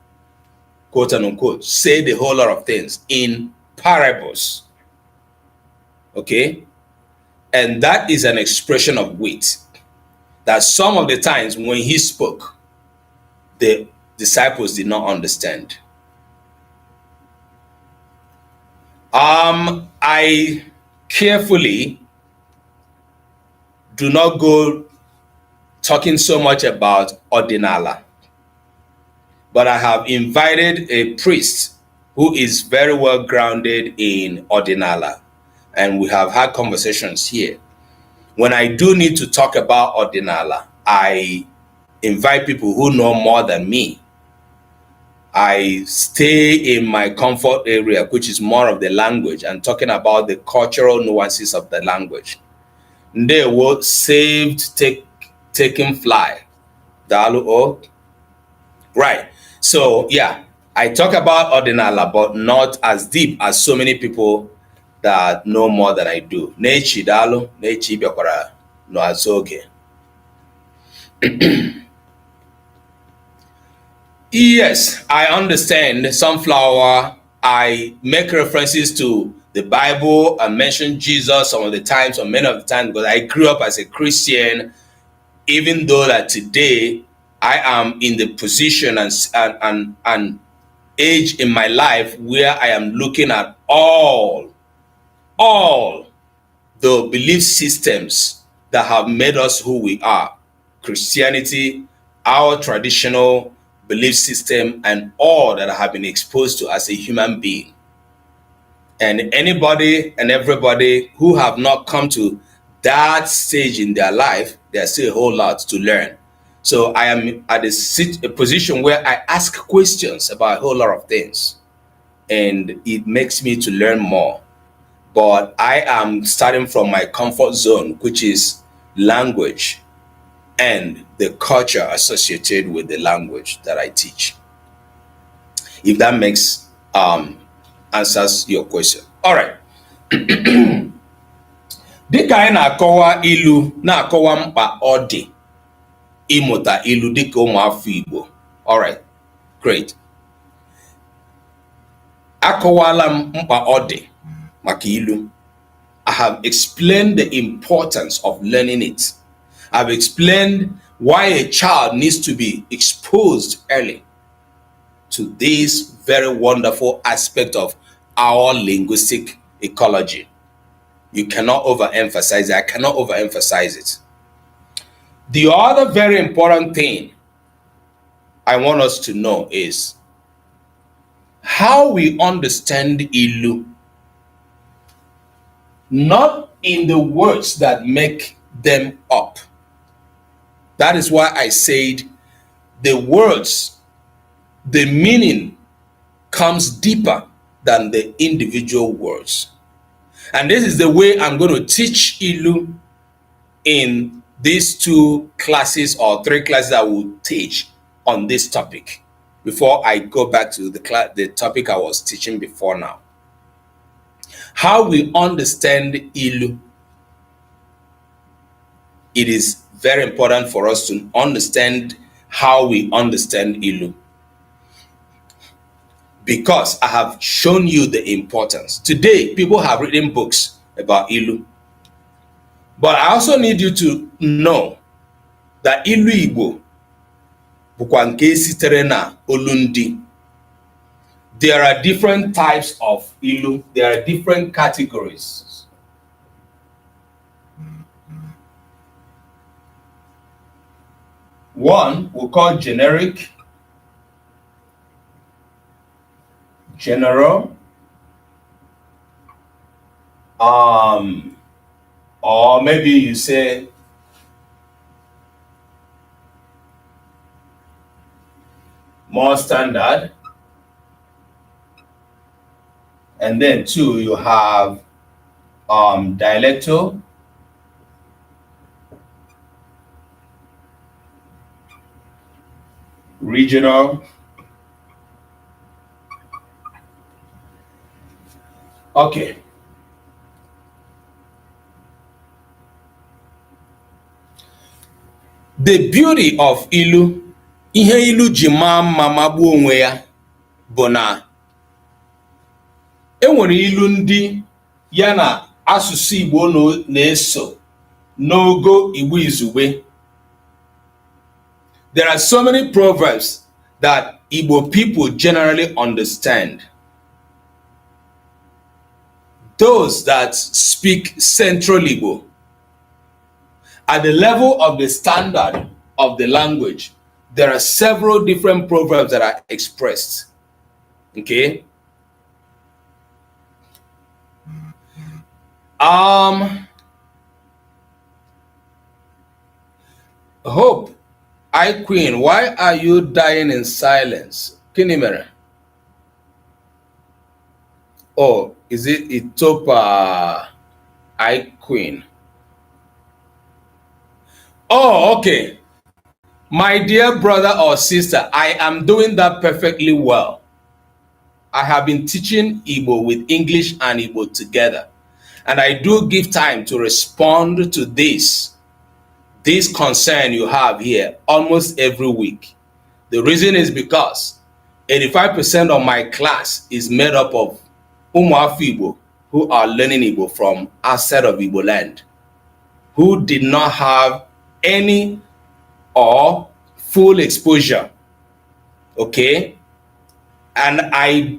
quote and unquote, said a whole lot of things in parables. Okay? And that is an expression of weight. That some of the times when he spoke, the disciples did not understand. I carefully do not go talking so much about Ordinala, but I have invited a priest who is very well grounded in Ordinala, and we have had conversations here. When I do need to talk about Ordinala, I invite people who know more than me. I stay in my comfort area, which is more of the language and talking about the cultural nuances of the language. They were saved, taking fly. Dalu o. Right. So yeah, I talk about ordinala, but not as deep as so many people that know more than I do. Nechi dalu, nechi byakwara no azoge. Yes, I understand sunflower. I make references to the Bible and mention Jesus some of the times, or many of the times, because I grew up as a Christian, even though that today I am in the position and age in my life where I am looking at all the belief systems that have made us who we are. Christianity, our traditional belief system, and all that I have been exposed to as a human being. And anybody and everybody who have not come to that stage in their life, there's still a whole lot to learn. So I am at a position where I ask questions about a whole lot of things, and it makes me to learn more. But I am starting from my comfort zone, which is language and the culture associated with the language that I teach. If that makes answers your question. All right. Dịka anyị na-akọwa ilu, na-akọwa mkpa ọ dị ịmụta ilu dịka ụmụafọ Igbo. All right. Great. Akọwala m mkpa ọ dị maka ilu. I have explained the importance of learning it. I've explained why a child needs to be exposed early to this very wonderful aspect of our linguistic ecology. You cannot overemphasize it. I cannot overemphasize it. The other very important thing I want us to know is how we understand Ilu, not in the words that make them up. That is why I said the words, the meaning comes deeper than the individual words. And this is the way I'm going to teach Ilu in these 2 classes or 3 classes I will teach on this topic before I go back to the topic I was teaching before now. How we understand Ilu. It is very important for us to understand how we understand Ilu, because I have shown you the importance. Today, people have written books about Ilu, but I also need you to know that Ilu Igbo bụkwa nke sitere na Olundi. There are different types of Ilu. There are different categories. One we call generic, general, or maybe you say more standard. And then 2, you have dialectal, regional, okay. The beauty of Ilu, ihe Ilu ji maa mma magbuo onwe ya bụ na enwere ilu ndị ya na asụsụ Igbo na-eso n'ogo Igbo izugbe. There are so many proverbs that Igbo people generally understand. Those that speak Central Igbo, at the level of the standard of the language, there are several different proverbs that are expressed. Okay? Hope I Queen, why are you dying in silence? Kinimere. Oh, is it Itopa I Queen? Oh, okay. My dear brother or sister, I am doing that perfectly well. I have been teaching Igbo with English and Igbo together. And I do give time to respond to this concern you have here almost every week. The reason is because 85% of my class is made up of Umuafu Igbo who are learning Igbo from outside of Igbo land, who did not have any or full exposure. Okay? And I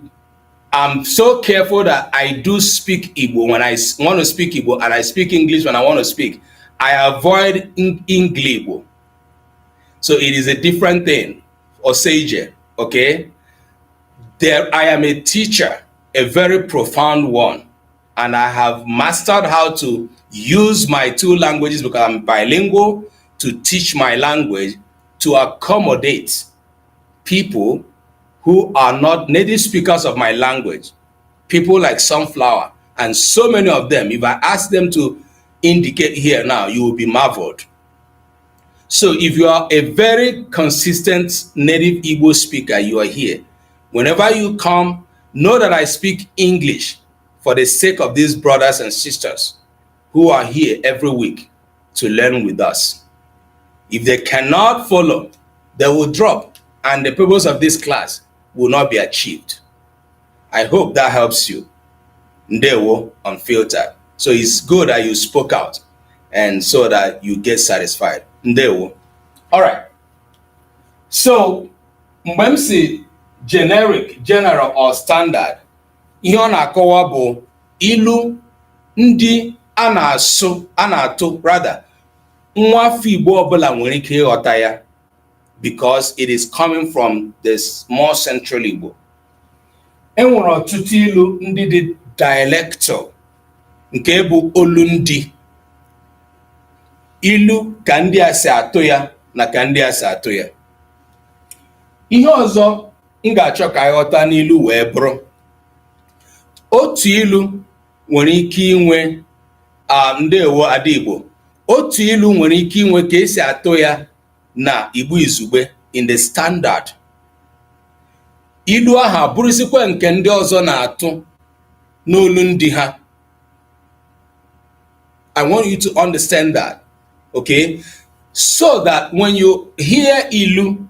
am so careful that I do speak Igbo when I want to speak Igbo, and I speak English when I want to speak. I avoid Igbo. So it is a different thing. Osage, okay? There, I am a teacher, a very profound one, and I have mastered how to use my two languages because I'm bilingual, to teach my language to accommodate people who are not native speakers of my language. People like Sunflower and so many of them, if I ask them to indicate here now, you will be marveled. So if you are a very consistent native Igbo speaker, you are here. Whenever you come, know that I speak English for the sake of these brothers and sisters who are here every week to learn with us. If they cannot follow, they will drop, and the purpose of this class will not be achieved. I hope that helps you. Ndewo Unfiltered. So it's good that you spoke out and so that you get satisfied. Ndewo. All right. So, mgbe m si generic, general or standard, ihe ọ na-akọwa bụ ilu ndị a na-atụ rather nwa afọ Igbo ọbụla nwere ike ịghọta ya, because it is coming from the more central Igbo. Enwere ọtụtụ ilu ndị dị dialectal, nke bụ olu ndị. Ilu ka ndị a si atụ ya na ka ndị a si atụ ya. Ihe ọzọ m ga-achọ ka ịghọta n'ilu wee bụrụ, otu ilu nwere ike inwe ndewo ada Igbo. Otu ilu nwere ike inwe ka esi atụ ya na Igbo izugbe in the standard. Ilu aha bụrụsikwa nke ndị ọzọ na-atụ n'olu ndị ha. I want you to understand that, okay? So that when you hear ilu,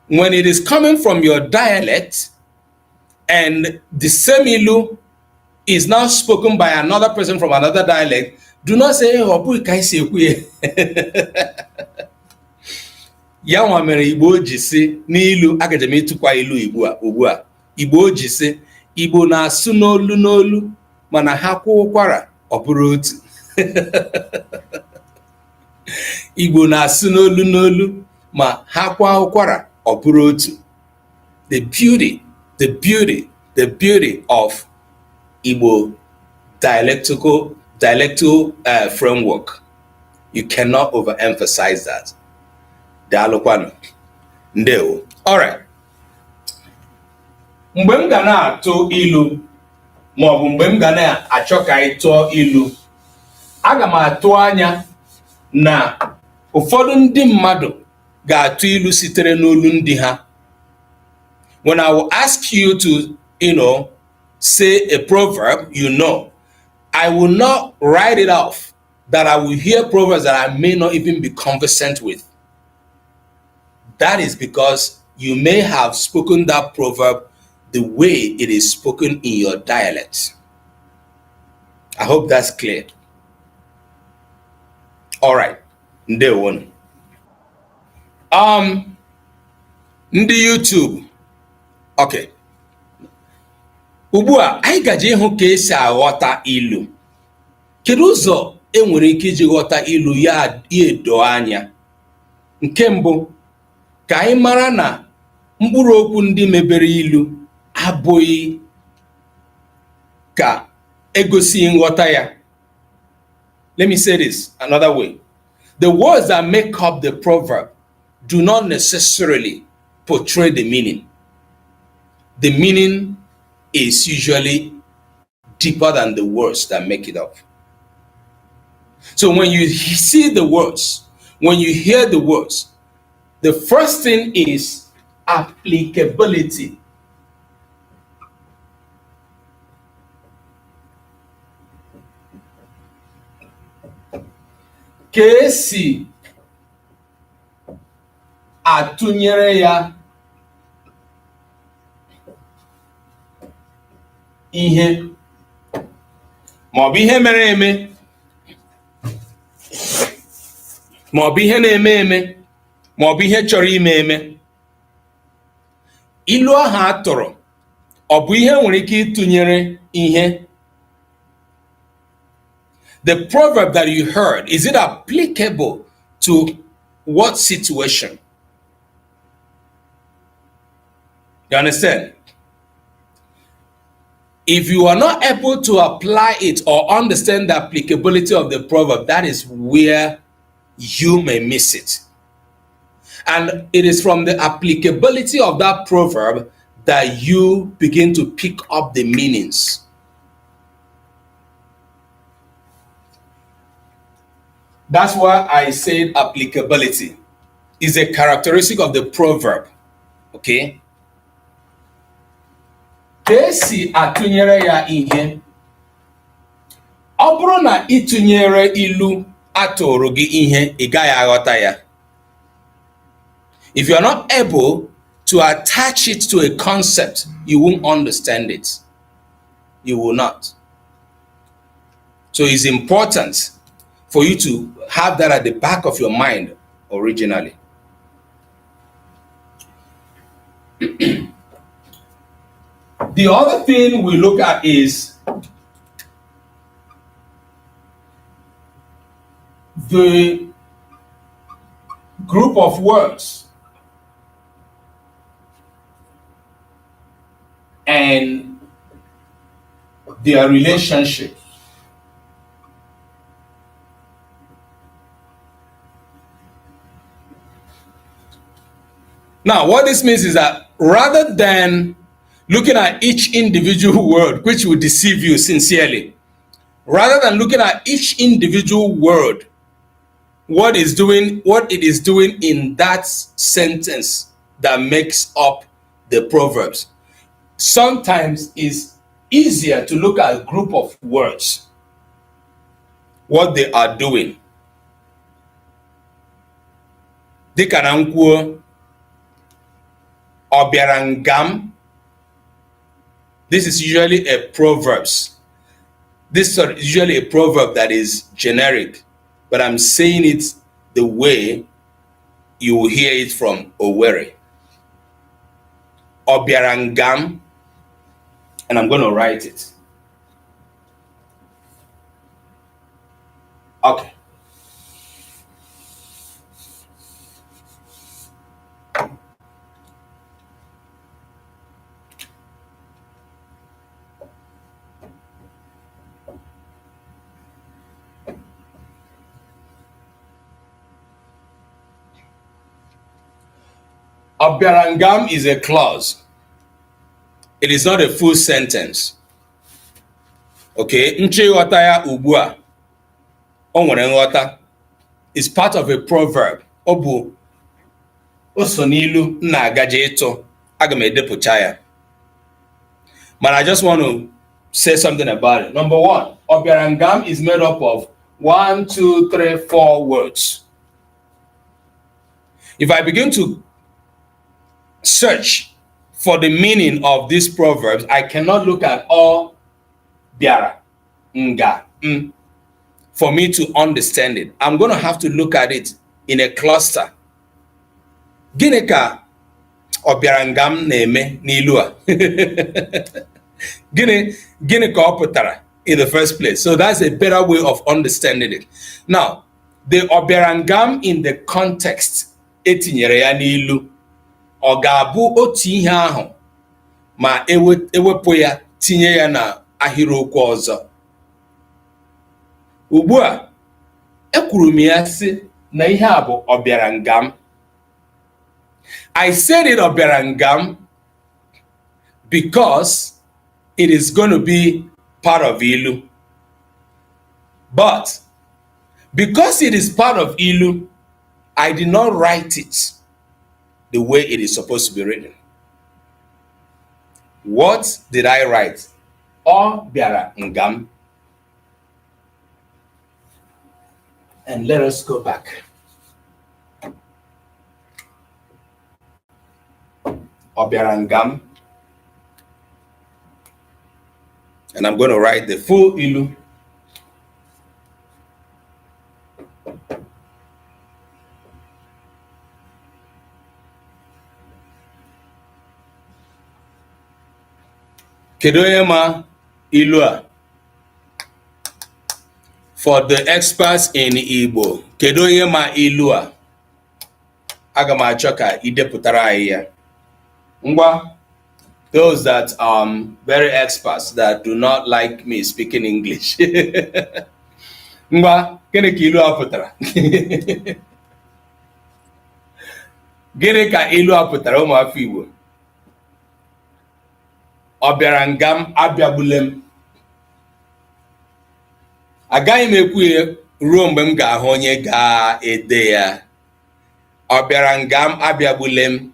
when it is coming from your dialect and the same ilu is now spoken by another person from another dialect, do not say, ya nwa mere Igbo ji si n'ilu agaje m ịtụkwa ilu ugbu a. Igbo ji si Igbo na-asụ n'olu n'olu mana ha kwa ụkwara ọ bụrụ otu. Igbo na-asụ n'olu n'olu ma ha kwa ụkwara ọ bụrụ otu. The beauty of Igbo dialectal framework. You cannot overemphasize that. Daalụkwanụ. Ndewo. All right. Mgbe m ga na-atụ ilu ma ọ bụ mgbe m ga na-achọ ka anyị tụọ ilu, aga m atụ anya na ụfọdụ ndị mmadụ ga-atụ ilu sitere n'olu ndị ha. When I will ask you to, say a proverb, I will not write it off that I will hear proverbs that I may not even be conversant with. That is because you may have spoken that proverb the way it is spoken in your dialect. I hope that's clear. All right. Ndewo. Ndị YouTube. Okay. Ugbu a anyị gaje ịhụ ka esi aghọta ilu. Kedu ụzọ enwere ike iji ghọta ilu ya edo anya? Nke mbụ, ka anyị mara na mkpụrụ okwu ndị mebere ilu abụghị ka egosi nghọta ya. Let me say this another way. The words that make up the proverb do not necessarily portray the meaning. The meaning is usually deeper than the words that make it up. So when you see the words, when you hear the words, the first thing is applicability. Ka esi atụnyere ya ihe maọbụ ihe mere eme maọbụ ihe na-eme eme maọbụ ihe chọrọ ime eme. Ilu ahụ atụrụ ọ bụ ihe nwere ike ịtụnyere ihe? The proverb that you heard, is it applicable to what situation? You understand? If you are not able to apply it or understand the applicability of the proverb, that is where you may miss it. And it is from the applicability of that proverb that you begin to pick up the meanings. That's why I said applicability is a characteristic of the proverb. Okay? Kesi atụnyere ya ihe. Ọ bụrụ na ịtụnyere ilu atụrụ gị ihe, ị gaghị aghọta ya. If you are not able to attach it to a concept, you won't understand it. You will not. So it's important for you to have that at the back of your mind originally. The other thing we look at is the group of words and their relationship. Now, what this means is that rather than looking at each individual word, which will deceive you sincerely, rather than looking at each individual word, what it is doing in that sentence that makes up the Proverbs, sometimes it's easier to look at a group of words, what they are doing. Dịka na nkwuo, Obiarangam. This is usually a proverbs. This is usually a proverb that is generic, but I'm saying it the way you will hear it from Owerri. Obiarangam, and I'm going to write it. Okay. Obiarangam is a clause. It is not a full sentence. Okay? NGHỌTA ya ugbu a. O nwere nghọta is part of a proverb. Ọ bụ oso n'ilu na-agaje ịtụ. Aga m edepụcha ya. But I just want to say something about it. Number one, Obiarangam is made up of 1, 2, 3, 4 words. If I begin to search for the meaning of these proverbs, I cannot look at all biara, nga, for me to understand it. I'm going to have to look at it in a cluster. Gịnị ka Obiarangam na-eme n'ilu a? Gịnị ka ọ pụtara in the first place? So that's a better way of understanding it. Now, the Obiarangam in the context etinyere ya n'ilu, ọ ga-abụ otu ihe ahụ ma ewepụ ya tinye ya na ahịrịokwu ọzọ. Ugbu a, ekwuru m ya sị na ihe a bụ Obiarangam. I said it Obiarangam because it is going to be part of Ilu. But because it is part of Ilu, I did not write it the way it is supposed to be written. What did I write? Obiarangam. And let us go back. Obiarangam. And I'm going to write the full Ilu. Kedu onye ma ilu a? For the experts in Igbo, kedu onye ma ilu a? Aga m achọ ka idepụtara anyị ya. Ngwa, those that very experts that do not like me speaking English. Ngwa, gịnị ka ilu a pụtara? Gịnị ka ilu a pụtara ụmụafọ Igbo? Obiarangam abịagbulem. Agaghị m ekwu ya ruo mgbe m ga-ahụ onye ga-ede ya. Obiarangam abịagbulem.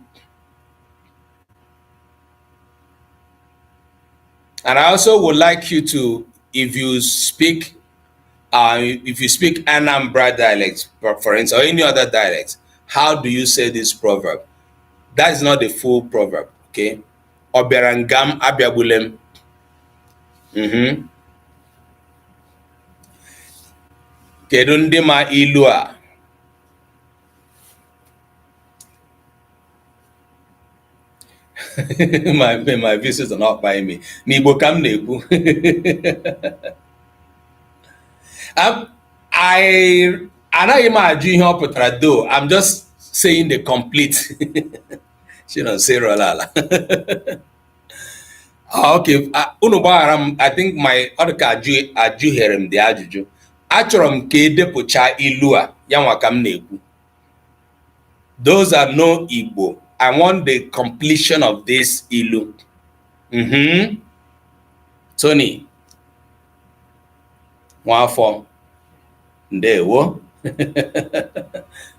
And I also would like you to, if you speak Anambra dialect, for instance, or any other dialect, how do you say this proverb? That is not the full proverb, okay? Obiarangam abịagbulem. Kedu ndị ma ilu a? my visitors are not buying me. N'Igbo ka m na-ekwu. Anaghị m ajụ ihe ọ pụtara though. I'm just saying the complete. She don't say rolala. Okay, unu gbaghara m. I think my other ka ajụghere m dị ajụjụ. Achọrọ m ka edepụcha ilu a, ya nwa ka m na-ekwu. Those that know Igbo, I want the completion of this ilu. Tony Nwafọ, ndewo.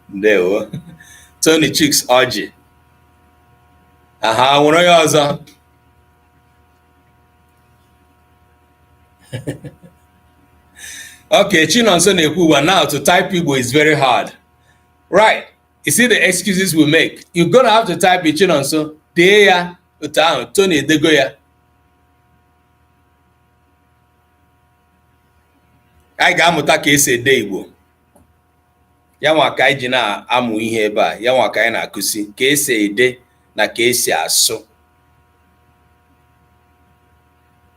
Ndewo. Tony Chicks Oji. Aha, nwere ya ọzọ. Okay, Chinonso na-ekwu, now to type Igbo is very hard. Right. You see the excuses we make. You're gonna have to type it Chinonso. Dee ya otu ahụ, Tony edego ya. Anyị ga-amụta ka esi ede Igbo. Ya nwa ka anyị ji na-amụ ihe ebe a, ya nwa ka anyị na-akụzi ka esi ede na ka esi asụ.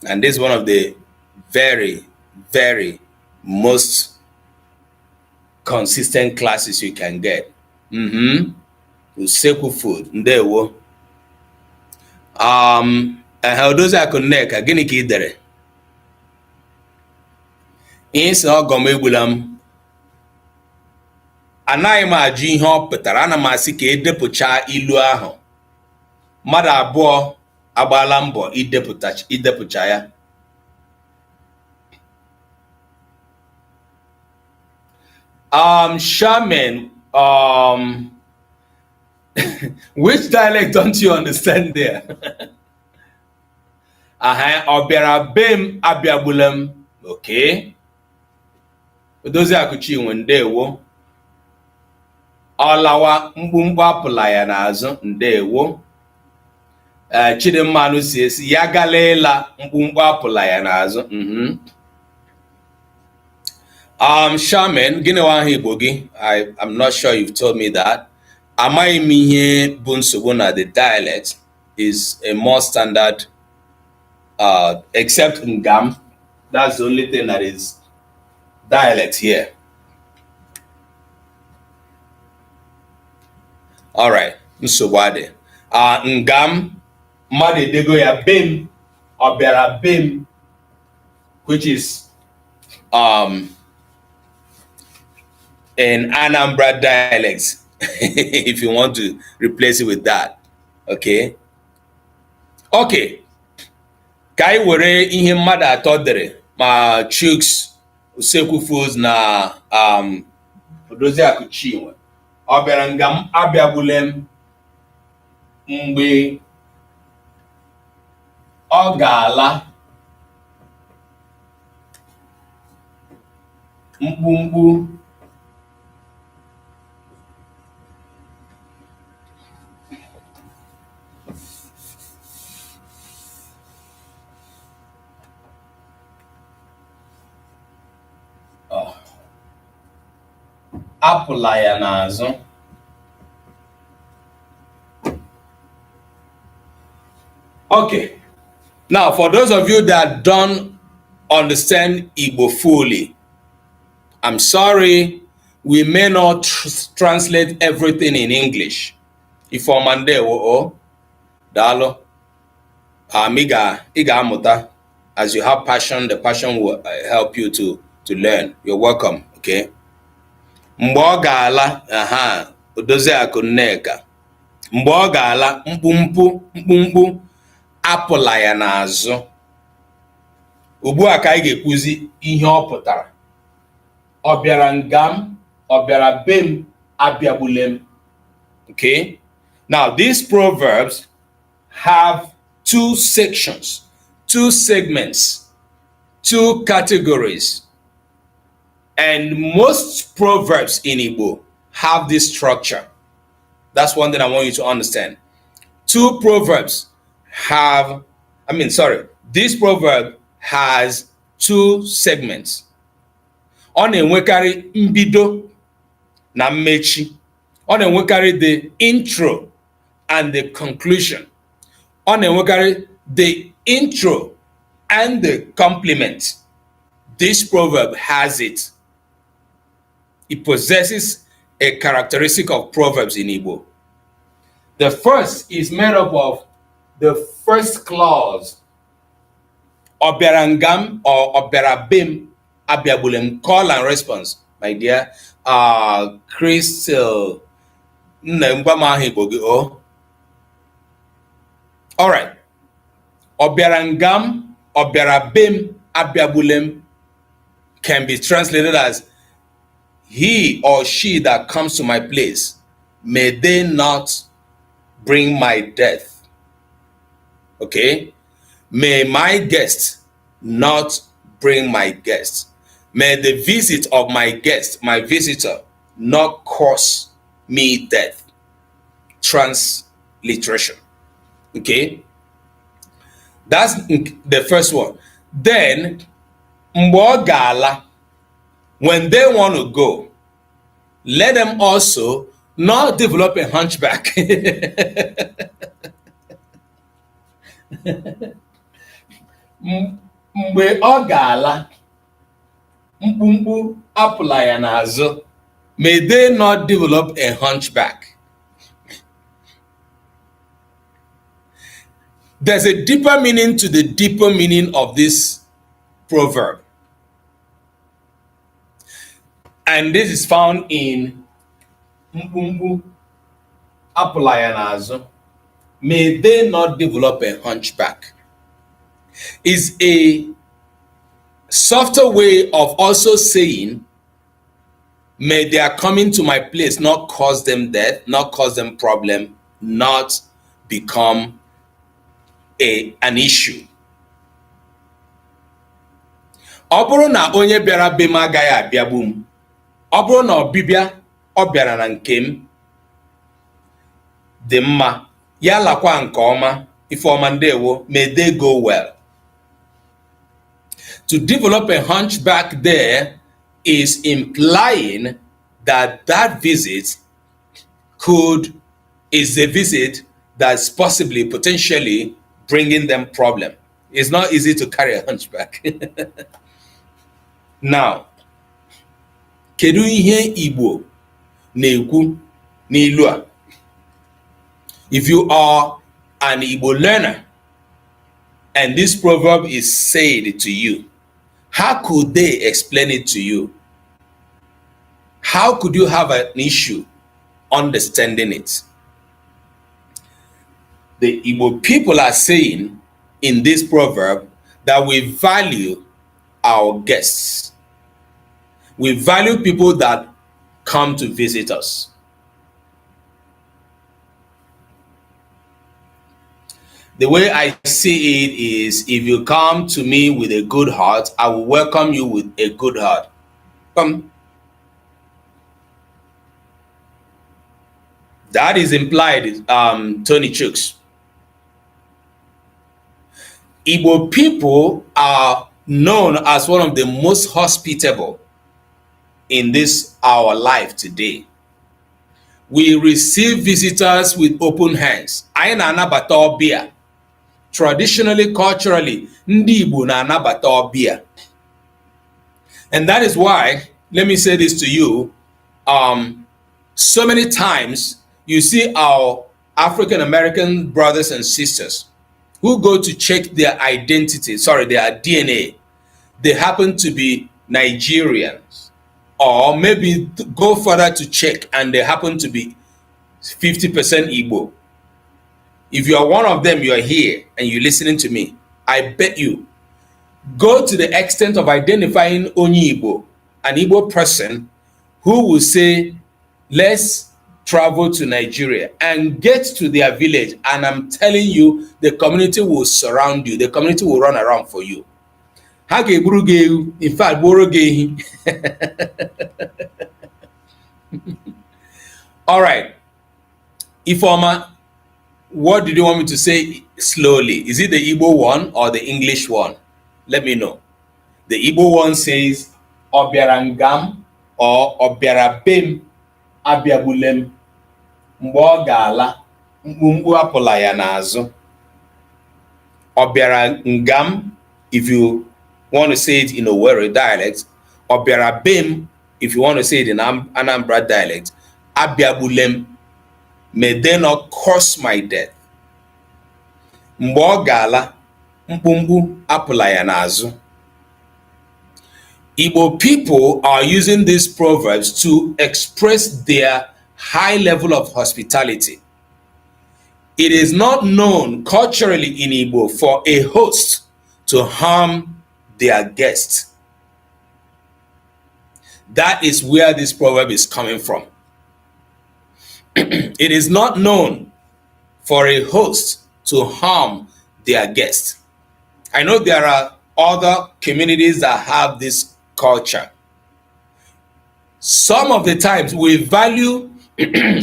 And this is one of the very, very most consistent classes you can get. Usekwu food, ndewo. Odozi Akụnneka, gịnị ka ị dere? Ihe si ọgọ m egbula m. Anaghị m ajụ ihe ọ pụtara, ana m asị ka edepụcha ilu ahụ. Mmadụ abụọ agbaala mbọ idepụcha ya. Shaman, which dialect don't you understand there? Obiarabem abịagbulem. Okay. Odozi Akụchi nwe ndewo. Ọlawa mkpumkpu apụla ya n'azụ, ndewo. Chidimmanụ si esi ya galela mkpumkpu apụla ya n'azụ. Shaman, gịnị wa aha Igbo gị? I'm not sure you've told me that. Amaghị m ihe bụ nsogbu na the dialect is a more standard, except Ngam. That's the only thing that is dialect here. All right, nsogbu adị. Ngam, mmadụ edego ya bem, ọbịara bem, which is in Anambra dialects. if you want to replace it with that. Okay. Okay. Ka anyị were ihe mmadụ atọ dere ma Chuks Usekwufus na Odoziakụ Chinwe. Ọ bịara nga m abịagbule m mgbe ọ ga-ala mkpumkpu apụla ya n'azụ. Okay, now for those of you that don't understand Igbo fully, I'm sorry, we may not translate everything in English. Ifomande o dalo ị ga-amụta. As you have passion, the passion will help you to learn. You're welcome. Okay. Mgbe ọ ga-ala Odoziakụ Nneka, mgbe ọ ga-ala mkpumkpu apụla ya n'azụ. Ugbu a ka anyị ga-ekwuzi ihe ọ pụtara. Ọ bịara nga m, ọ bịara be m, abịagbule m. Okay? Now these proverbs have two sections, two segments, two categories. And most proverbs in Igbo have this structure. That's one thing I want you to understand. This proverb has two segments. Ọ na-enwekarị mbido na mmechi. Ọ na-enwekarị the intro and the conclusion. Ọ na-enwekarị the intro and the complement. This proverb has it. It possesses a characteristic of proverbs in Igbo. The first is made up of the first clause, Oberangam or Oberabim Abiabulem, call and response. My dear, Crystal. All right. Oberangam, Oberabim Abiabulem can be translated as he or she that comes to my place, may they not bring my death. Okay? May my guest not bring my guest. May the visit of my guest, my visitor, not cause me death. Transliteration. Okay? That's the first one. Then, Mbogala, when they want to go, let them also not develop a hunchback. Mgbe ọ ga-ala mkpumkpu apụla ya n'azụ, may they not develop a hunchback. There's a deeper meaning to the deeper meaning of this proverb. And this is found in mkpumkpu apụla ya n'azụ, may they not develop a hunchback. Is a softer way of also saying, may their coming to my place not cause them death, not cause them problem, not become an issue. Ọ bụrụ na onye bịara be m agaghị abịagbu m, ọ bụrụ na ọbịbịa ọ bịara na nke m dị mma, ya lakwa nke ọma, Ifeọma ndewo, may they go well. To develop a hunchback there is implying that that visit is a visit that's possibly, potentially bringing them problem. It's not easy to carry a hunchback. Now, kedu ihe Igbo na-ekwu n'ilu a? If you are an Igbo learner and this proverb is said to you, how could they explain it to you? How could you have an issue understanding it. The Igbo people are saying in this proverb that we value our guests. We value people that come to visit us. The way I see it is, if you come to me with a good heart, I will welcome you with a good heart. Come. That is implied, Tony Chooks. Igbo people are known as one of the most hospitable in this our life today. We receive visitors with open hands. Anyị na-anabata ọbịa. Traditionally, culturally, ndị Igbo na-anabata ọbịa. And that is why, let me say this to you, so many times you see our African American brothers and sisters who go to check their identity, their DNA. They happen to be Nigerians, or maybe go further to check and they happen to be 50% Igbo. If you are one of them, you are here and you're listening to me, I bet you go to the extent of identifying Onye Igbo, an Igbo person who will say, let's travel to Nigeria and get to their village, and I'm telling you, the community will surround you. The community will run around for you. In fact, all right. Ifeoma, what did you want me to say slowly? Is it the Igbo one or the English one? Let me know. The Igbo one says, Obiarangam or Obiarabem Abiabulem Mbogala Mbu Apolaya Nazo. Obiarangam, if you want to say it in a Owerri dialect, Obiarabem, if you want to say it in Anambra dialect, Abiabulem, may they not cause my death. Mbogala Mbumbu Apolaya Nazo. Igbo people are using these proverbs to express their high level of hospitality. It is not known culturally in Igbo for a host to harm their guests. That is where this proverb is coming from. It is not known for a host to harm their guests. I know there are other communities that have this culture. Some of the times we value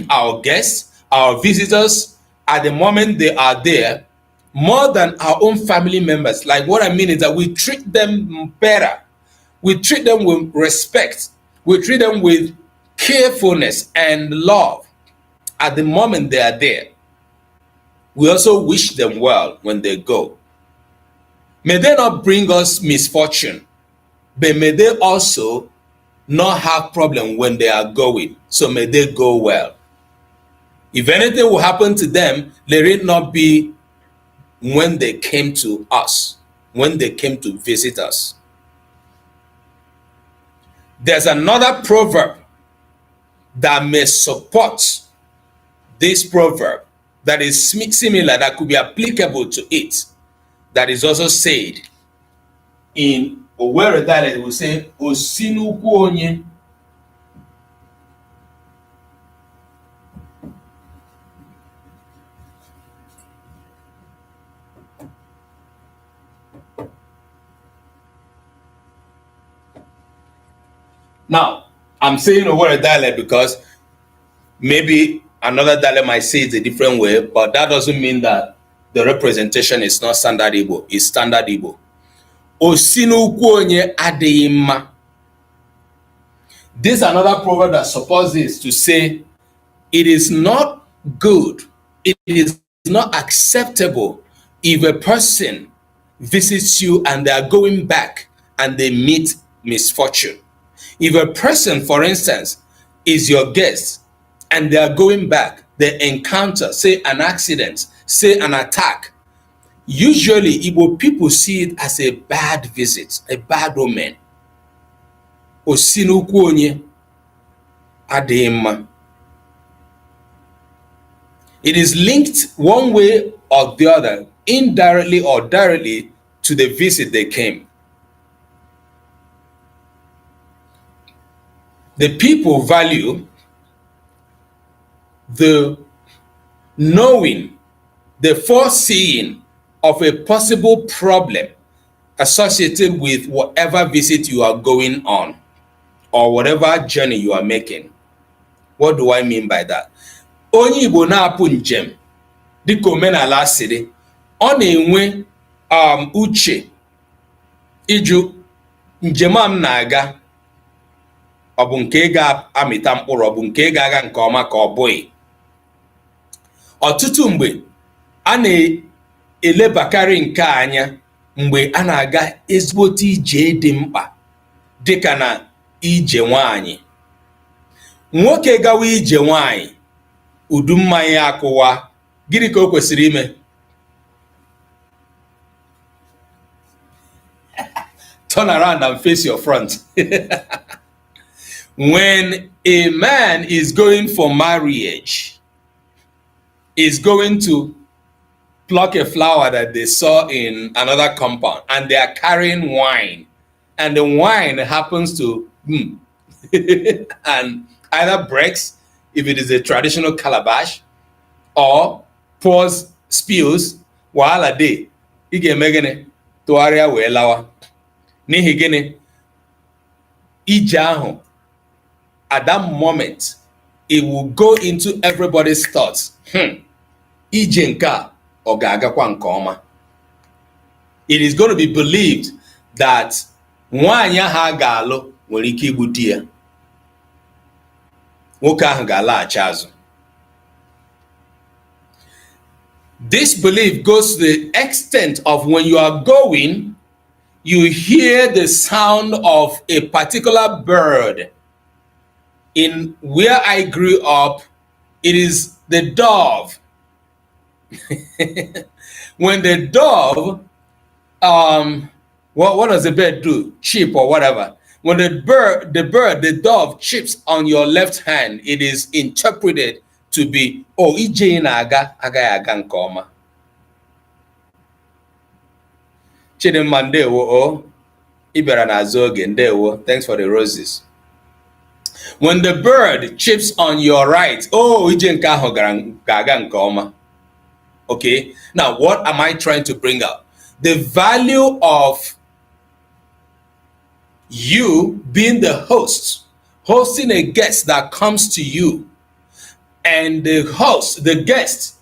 our guests, our visitors, at the moment they are there, more than our own family members. Like, what I mean is that we treat them better. We treat them with respect. We treat them with carefulness and love at the moment they are there. We also wish them well when they go. May they not bring us misfortune, but may they also not have problem when they are going. So may they go well. If anything will happen to them, let it not be when they came to us, when they came to visit us. There's another proverb that may support this proverb that is similar, that could be applicable to it, that is also said in Owerri dialect. We say Osinukwu onye. Now, I'm saying Owerri dialect because maybe another dialect might say it a different way, but that doesn't mean that the representation is not standard Igbo. It's standard Igbo. Osinukwu onye adịghị mma. This is another proverb that supports this, to say it is not good, it is not acceptable if a person visits you and they are going back and they meet misfortune. If a person, for instance, is your guest and they are going back, they encounter, say, an accident, say an attack, usually Igbo people see it as a bad visit, a bad omen. Osinukwu onye adịghị mma. It is linked one way or the other, indirectly or directly, to the visit they came. The people value the knowing, the foreseeing of a possible problem associated with whatever visit you are going on or whatever journey you are making. What do I mean by that? Onye Igbo na-apụ njem dịka omenala sịrị, ọ na-enwe uche ịjụ njem a m na-aga ọ bụ nke ga-amịta mkpụrụ, ọ bụ nke ga-aga nke ọma ka ọ bụghị. Ọtụtụ mgbe a na-elebakarị nke anya mgbe a na-aga ezigbote ije dị mkpa dịka na ije nwanyị. Nwoke gawa ije nwanyị, udu mmanya akụwa, gịnị ka o kwesịrị ime? Turn around and face your front. When a man is going for marriage, is going to pluck a flower that they saw in another compound, and they are carrying wine, and the wine happens to and either breaks if it is a traditional calabash, or pours, spills, wahala dey, ị ga-eme gịnị? Tụgharịa wee lawa. N'ihi gịnị? Ije ahụ, at that moment, it will go into everybody's thoughts. Ije nke a ọ ga-agakwa nke ọma. It is going to be believed that nwaanyị ahụ a ga-alụ nwere ike igbu di ya. Nwoke ahụ ga-alaghachi azụ. This belief goes to the extent of when you are going, you hear the sound of a particular bird. In where I grew up, it is the dove. When the dove, what does the bird do? Chip or whatever. When the dove chips on your left hand, it is interpreted to be, oh, ije na-aga agaghị aga nke ọma. Chidimma ndewo, oh, ị bịara n'azụ oge, ndewo, thanks for the roses. When the bird chips on your right, oh, ije nke ahụ ga-aga nke ọma. Okay, now what am I trying to bring up? The value of you being the host, hosting a guest that comes to you, and the host, the guest,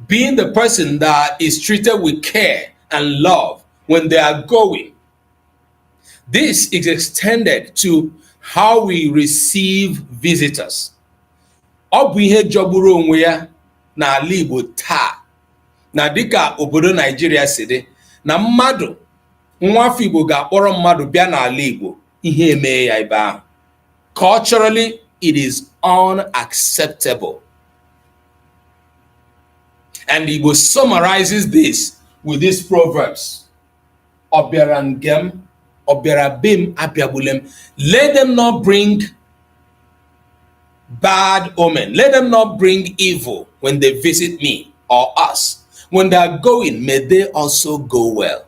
being the person that is treated with care and love when they are going. This is extended to how we receive visitors. Ọ bụ ihe jọgburu onwe ya n'ala Igbo taa, na dịka obodo Nigeria si dị, na mmadụ, nwafọ Igbo ga-akpọrọ mmadụ bịa n'ala Igbo, ihe eme ya ebe ahụ. Culturally, it is unacceptable. And Igbo summarizes this with these proverbs. Obiarangem, obiarabim abiabulem. Let them not bring bad omen. Let them not bring evil when they visit me or us. When they are going, may they also go well.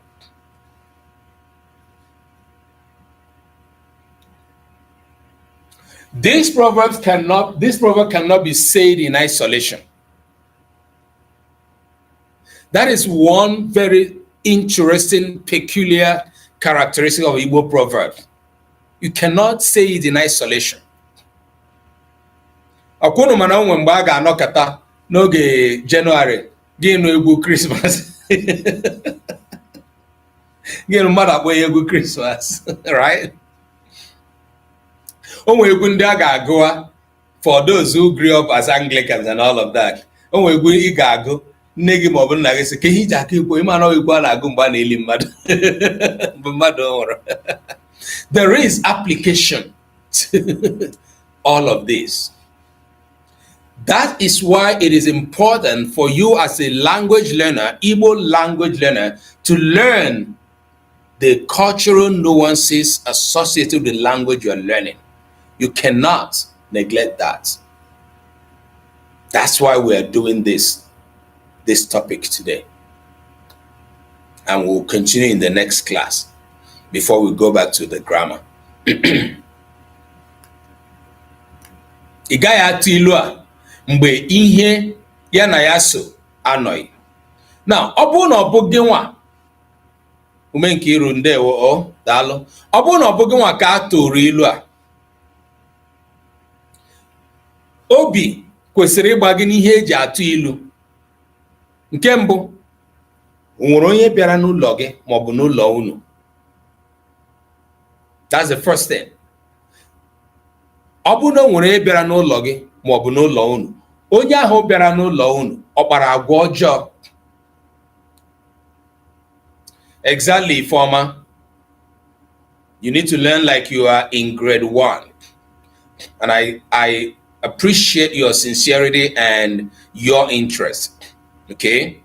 This proverb cannot be said in isolation. That is one very interesting, peculiar characteristic of Igbo proverbs. You cannot say it in isolation. Akwụnụ mana onwe mgbe a ga-anọkọta n'oge January gịnụ egwu Christmas. Gịnụ mmadụ akpọ egwu Christmas, right? Onwe egwu ndị a ga-agụwa for those who grew up as Anglicans and all of that. Onwe egwu ị ga-agụ nne gị maọbụ nna gị sị ka ihe iji aka egwu ịma na egwu a na-agụ mgbe a na-eli mmadụ mgbe mmadụ nwụrụ. There is application to all of this. That is why it is important for you as a language learner, Igbo language learner, to learn the cultural nuances associated with the language you are learning. You cannot neglect that. That's why we are doing this topic today. And we'll continue in the next class before we go back to the grammar. Ị gaghị atụ ilu a mgbe ihe ya na ya so anọghị. Now, ọ bụrụ na ọ bụ gị nwa ume nke iru ndewo daalụ. Ọ bụrụ na ọ bụ gị nwa ka a tụrụ ilu a, obi kwesịrị ịgba gị n'ihe eji atụ ilu. Nke mbụ, o nwere onye bịara n'ụlọ gị ma ọ bụ n'ụlọ unu. That's the first thing. Ọ bụrụ na o nwere onye bịara n'ụlọ gị ma ọ bụ n'ụlọ unu, onye ahụ bịara n'ụlọ unu ọ kpara agwa ọjọọ. Exactly, Ifeoma. You need to learn like you are in grade 1. And I appreciate your sincerity and your interest. Okay?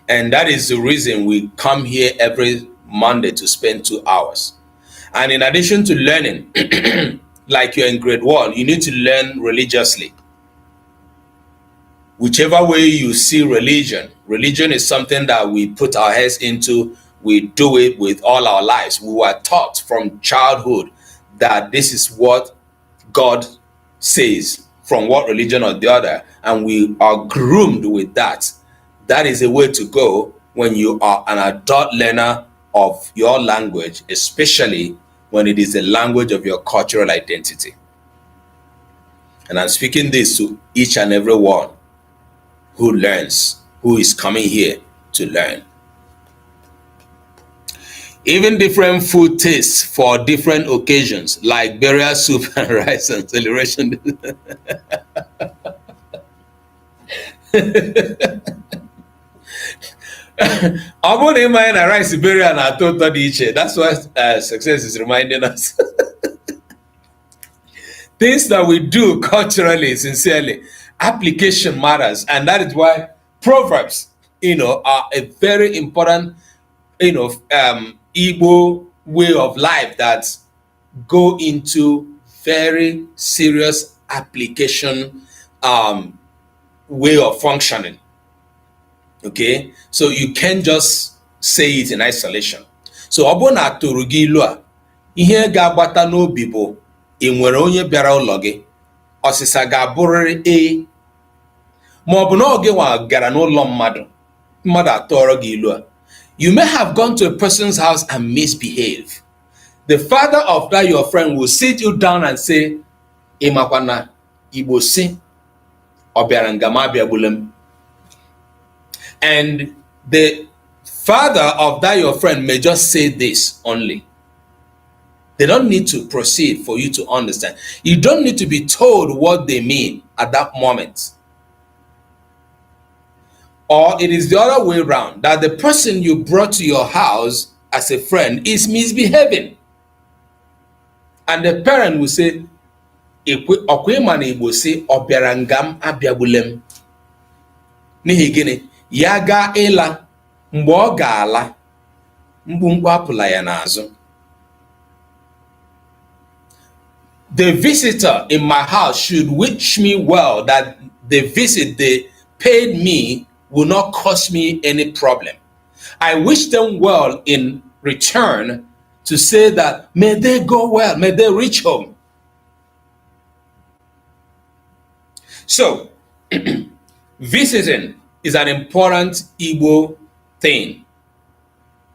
And that is the reason we come here every Monday to spend 2 hours. And in addition to learning, like you're in grade 1, you need to learn religiously. Whichever way you see religion, religion is something that we put our heads into. We do it with all our lives. We were taught from childhood that this is what God says from one religion or the other, and we are groomed with that. That is a way to go when you are an adult learner of your language, especially when it is the language of your cultural identity. And I'm speaking this to each and every one who learns, who is coming here to learn. Even different food tastes for different occasions, like burial soup and rice and celebration. Rice burial and total. That's what success is reminding us. Things that we do culturally, sincerely, application matters, and that is why proverbs, are a very important, Igbo way of life that go into very serious application way of functioning. Okay, so you can't just say it in isolation. So ọbụna tụrụ gị ilu a, ihe ga-agbata n'obi bụ enwere onye bịara ụlọ gị, ọsịsa ga-abụrịrị e, ma ọ bụ na oge nwa gara n'ụlọ mmadụ atọrọ gị ilu a. You may have gone to a person's house and misbehave. The father of that your friend will sit you down and say, Imakwana Igbo si ọbịara nga ma abịagbulem. And the father of that your friend may just say this only. They don't need to proceed for you to understand. You don't need to be told what they mean at that moment. Or it is the other way around, that the person you brought to your house as a friend is misbehaving. And the parent will say, Okwemana Igbo say, ọbịara ngam abịagbulem. N'ihi gịnị? Ya ga ịla, mgbe ọ ga-ala, mkpumkpu apụla ya n'azụ. The visitor in my house should wish me well that the visit they paid me will not cause me any problem. I wish them well in return to say that may they go well, may they reach home. So, visiting is an important Igbo thing.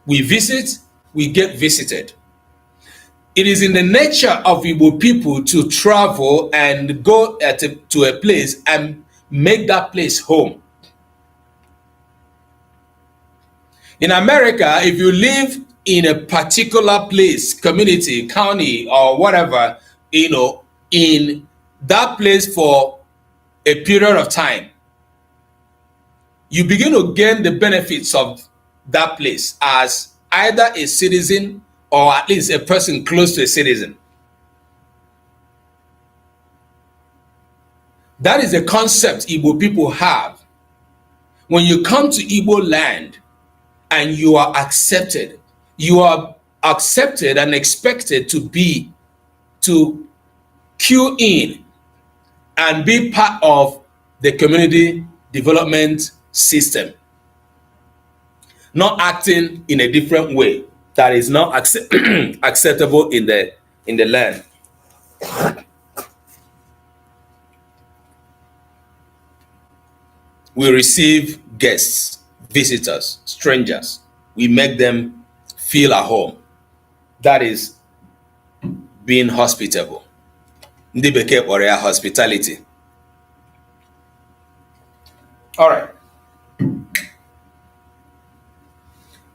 We visit, we get visited. It is in the nature of Igbo people to travel and go to a place and make that place home. In America, if you live in a particular place, community, county, or whatever, in that place for a period of time, you begin to gain the benefits of that place as either a citizen or at least a person close to a citizen. That is a concept Igbo people have. When you come to Igbo land and you are accepted and expected to queue in and be part of the community development system, not acting in a different way that is not acceptable in the land. We receive guests, visitors, strangers. We make them feel at home. That is being hospitable. Ndị bekee kpọrọ ya hospitality. All right.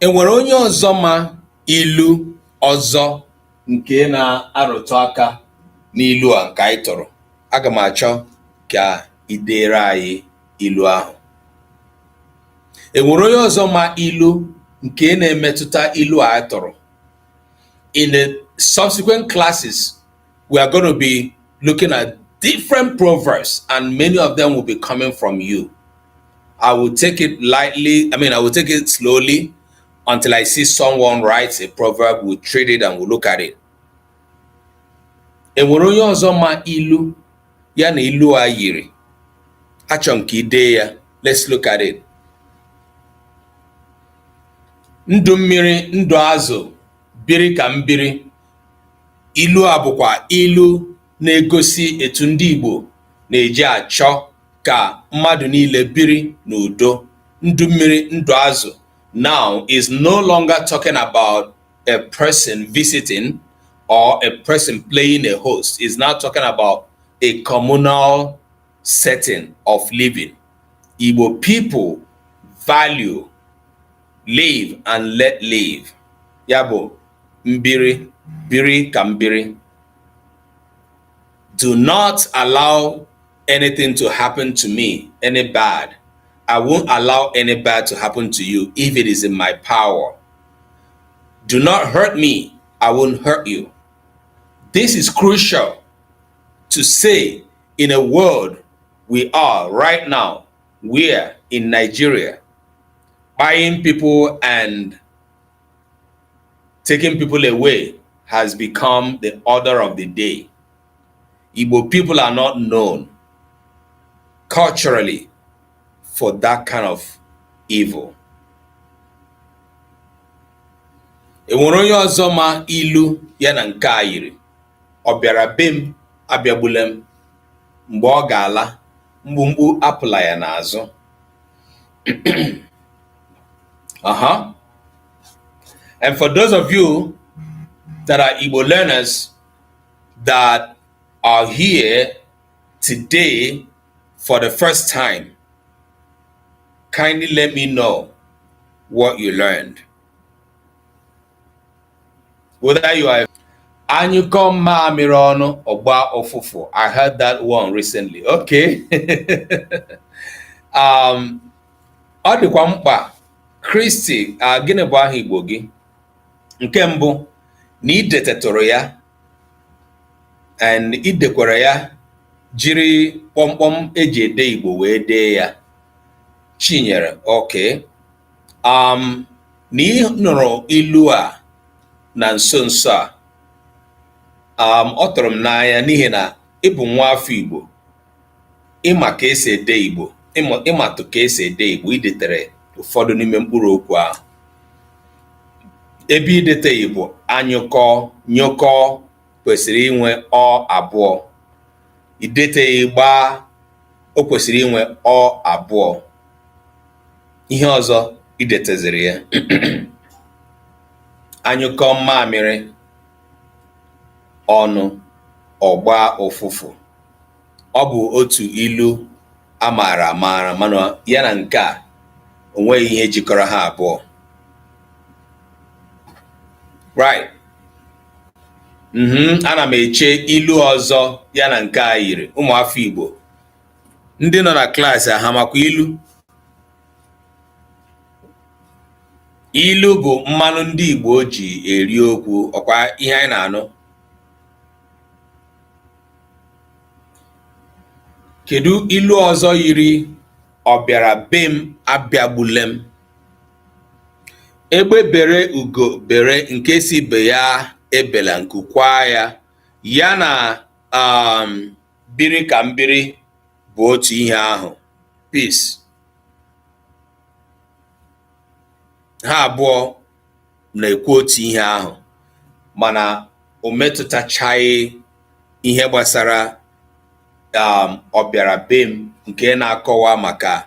Enwere onye ọzọ ma ilu ọzọ nke na-arụtụ aka n'ilu a nke anyị tụrụ? Aga m achọ ka idere anyị ilu ahụ. Enwere onye ọzọ ma ilu nke na-emetụta ilu a tụrụ? In the subsequent classes, we are going to be looking at different proverbs, and many of them will be coming from you. I will take it lightly, I will take it slowly until I see someone writes a proverb. We'll treat it and we'll look at it. Enwere onye ọzọ ma ilu ya na ilu a yiri? Achọ m ka ide ya. Let's look at it. Ndụ mmiri, ndụ azụ, biri ka mbiri. Ilu a bụkwa ilu na-egosi etu ndị Igbo na-eji achọ ka mmadụ niile biri n'udo. Ndụ mmiri, ndụ azụ now is no longer talking about a person visiting or a person playing a host. It's now talking about a communal setting of living. Igbo people value live and let live. Yabo, mbiri, biri kambiri. Do not allow anything to happen to me, any bad. I won't allow any bad to happen to you if it is in my power. Do not hurt me, I won't hurt you. This is crucial to say in a world we are right now, where in Nigeria, buying people and taking people away has become the order of the day. Igbo people are not known culturally for that kind of evil. Enwere onye ọzọ ma ilu ya na nke a yiri? Ọ bịara be m, abịagbule m. Mgbe ọ ga-ala, mgbumgbu apụla ya n'azụ. And for those of you that are Igbo learners that are here today for the first time, kindly let me know what you learned. Whether you are Anyuko mamiri ọnụ ọgba ụfụfụ. I heard that one recently. Okay. Ọ dịkwa mkpa Kristi, gịnị bụ aha Igbo gị? Nke mbụ, na idetetụrụ ya and idekwara ya jiri kpọmkpọm eji ede Igbo wee dee ya. Chinyere, okay. Na ị nụrụ ilu a na nso nso a, ọ tụrụ m n'anya n'ihi na ị bụ nwa afọ Igbo, ịma ka esi ede Igbo, ịmatụ ka esi ede Igbo, idetere ụfọdụ n'ime mkpụrụ okwu ahụ. Ebe idete Igbo anyụkọ, nyụkọ kwesịrị inwe ọ abụọ. Idete Igbo o kwesịrị inwe ọ abụọ. Ihe ọzọ ideteziri ya. Anyụkọ mamịrị ọnụ ọgba ụfụfụ. Ọ bụ otu ilu amaara amaara, mana ya na nke a onweghị ihe jikọrọ ha abụọ. Right. Ana m eche ilu ọzọ ya na nke a yiri. Ụmụafọ Igbo ndị nọ na klaasị ha makwa ilu? Ilu bụ mmanụ ndị Igbo ji eri okwu, ọkwa ihe anyị na-anụ. Kedu ilu ọzọ yiri? Ọ bịara be m, abịagbule m. Egbe bere ugo bere, nke si be ya ebela nkukwa ya. Ya na biri ka mbiri, bụ otu ihe ahụ. Peace. Ha abụọ na-ekwu otu ihe ahụ, mana o metụtachaghị ihe gbasara ọ bịara be m, nke na-akọwa maka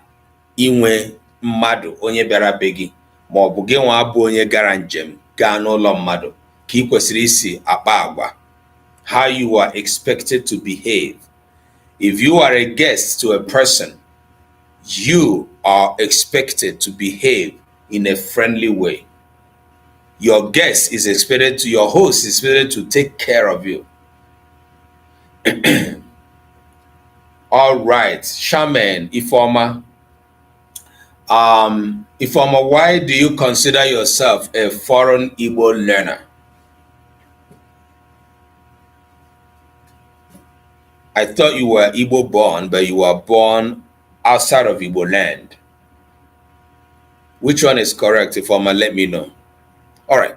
inwe mmadụ onye bịara be gị, ma ọ bụ gị nwa bụ onye gara njem gaa n'ụlọ mmadụ, ka ị kwesịrị isi akpa agwa, how you are expected to behave. If you are a guest to a person, you are expected to behave in a friendly way. Your guest is expected to, your host is expected to take care of you. All right, Shaman Ifoma. Ifoma, why do you consider yourself a foreign Igbo learner? I thought you were Igbo born, but you were born outside of Igbo land. Which one is correct? Ifoma, let me know. All right.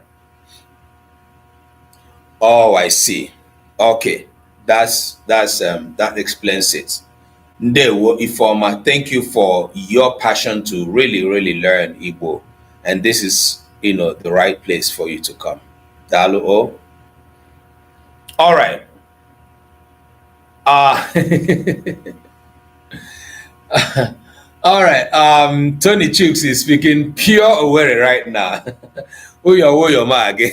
Oh, I see. Okay, that explains it. Ndewo Ifoma, thank you for your passion to really learn Igbo, and this is, the right place for you to come. Dalu o. All right. All right. Tony Chooks is speaking pure Owerri right now. Uyo mage.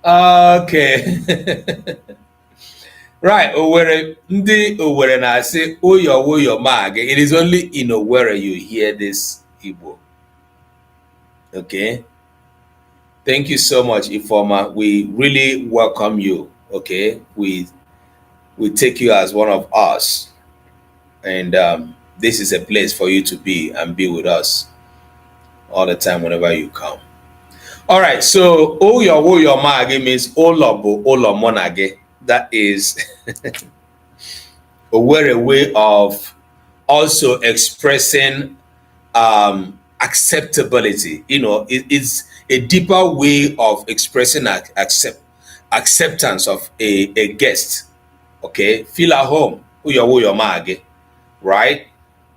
Okay. Right, Owerri, ndi Owerri na say uyo mage. It is only in Owerri you hear this Igbo. Okay. Thank you so much, Ifoma. We really welcome you. Okay. We take you as one of us. And this is a place for you to be and be with us all the time whenever you come. All right, so Oyo Mage means Olobo Olo Monage. That is a way of also expressing acceptability. It's a deeper way of expressing acceptance of a guest. Okay, feel at home. Uyo Mage, right?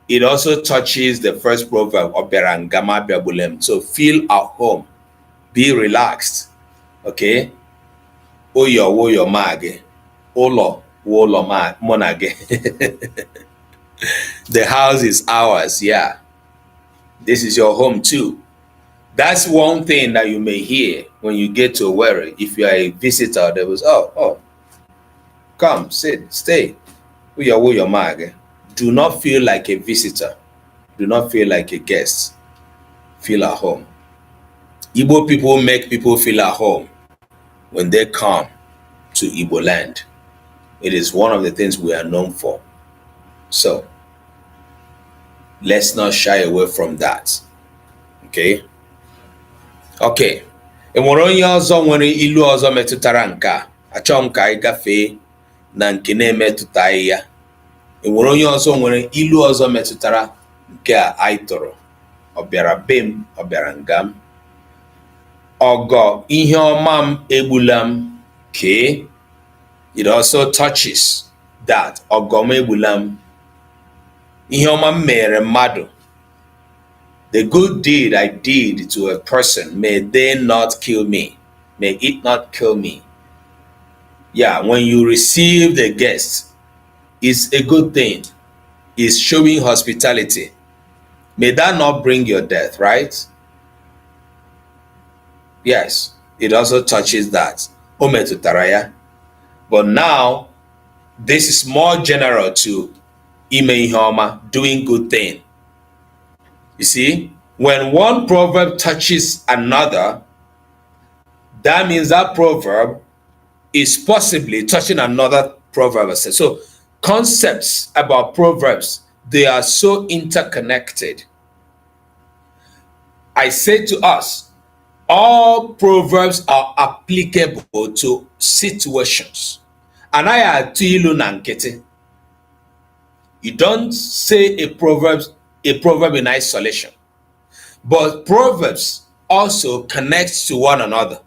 It also touches the first proverb of Berangama Biabulem. So feel at home, be relaxed. Okay. Uyo Mage, Olo Monage. The house is ours. Yeah, this is your home too. That's one thing that you may hear when you get to Owerri. If you are a visitor, there was come, sit, stay. Uyo Mage. Do not feel like a visitor. Do not feel like a guest. Feel at home. Igbo people make people feel at home when they come to Igbo land. It is one of the things we are known for. So, let's not shy away from that. Okay? Okay. Enwere onye ọzọ nwere ilu ọzọ metụtara nke a. Achọ m ka anyị gafee na nke na-emetụtaghị ya. Enwere onye ọzọ nwere ilu ọzọ metụtara nke a anyị tụrụ. Ọ bịara be m, ọ bịara nga m. Ọgọ ihe ọma m egbula m. Okay. It also touches that. Ọgọ m egbula m. Ihe ọma m mere mmadụ. The good deed I did to a person, may they not kill me. May it not kill me. Yeah, when you receive the guest, it's a good thing. It's showing hospitality. May that not bring your death, right? Yes, it also touches that. Ometutaraya. But now, this is more general to ime ihe ọma, doing good thing. You see, when one proverb touches another, that means that proverb is possibly touching another proverb. So concepts about proverbs, they are so interconnected. I say to us, all proverbs are applicable to situations. Anaya tuilu nankete. You don't say a proverb in isolation. But proverbs also connect to one another.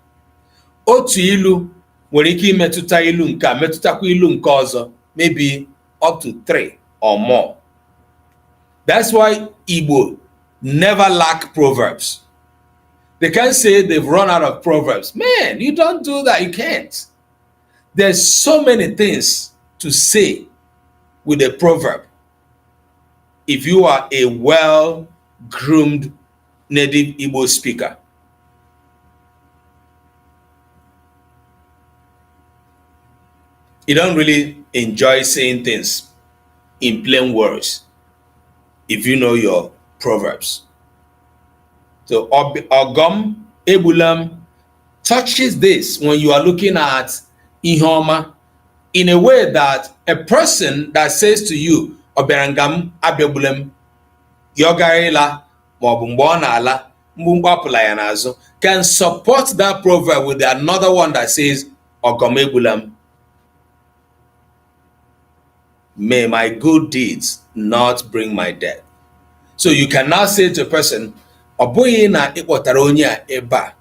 Otu ilu nwere ike imetụta ilu nke a metụtakwa ilu nke ọzọ, maybe up to 3 or more. That's why Igbo never lack proverbs. They can't say they've run out of proverbs. Man, you don't do that. You can't. There's so many things to say with a proverb if you are a well-groomed native Igbo speaker. You don't really enjoy saying things in plain words if you know your proverbs. So Ogom Ebulam touches this when you are looking at Ihoma in a way that a person that says to you, Oberangam Abebulem, Yogarela, Mobumbona ala, Mbumbapulayan can support that proverb with another one that says, Ogom Ebulam, may my good deeds not bring my death. So you can now say to a person, Oboye na ikwotaronya eba,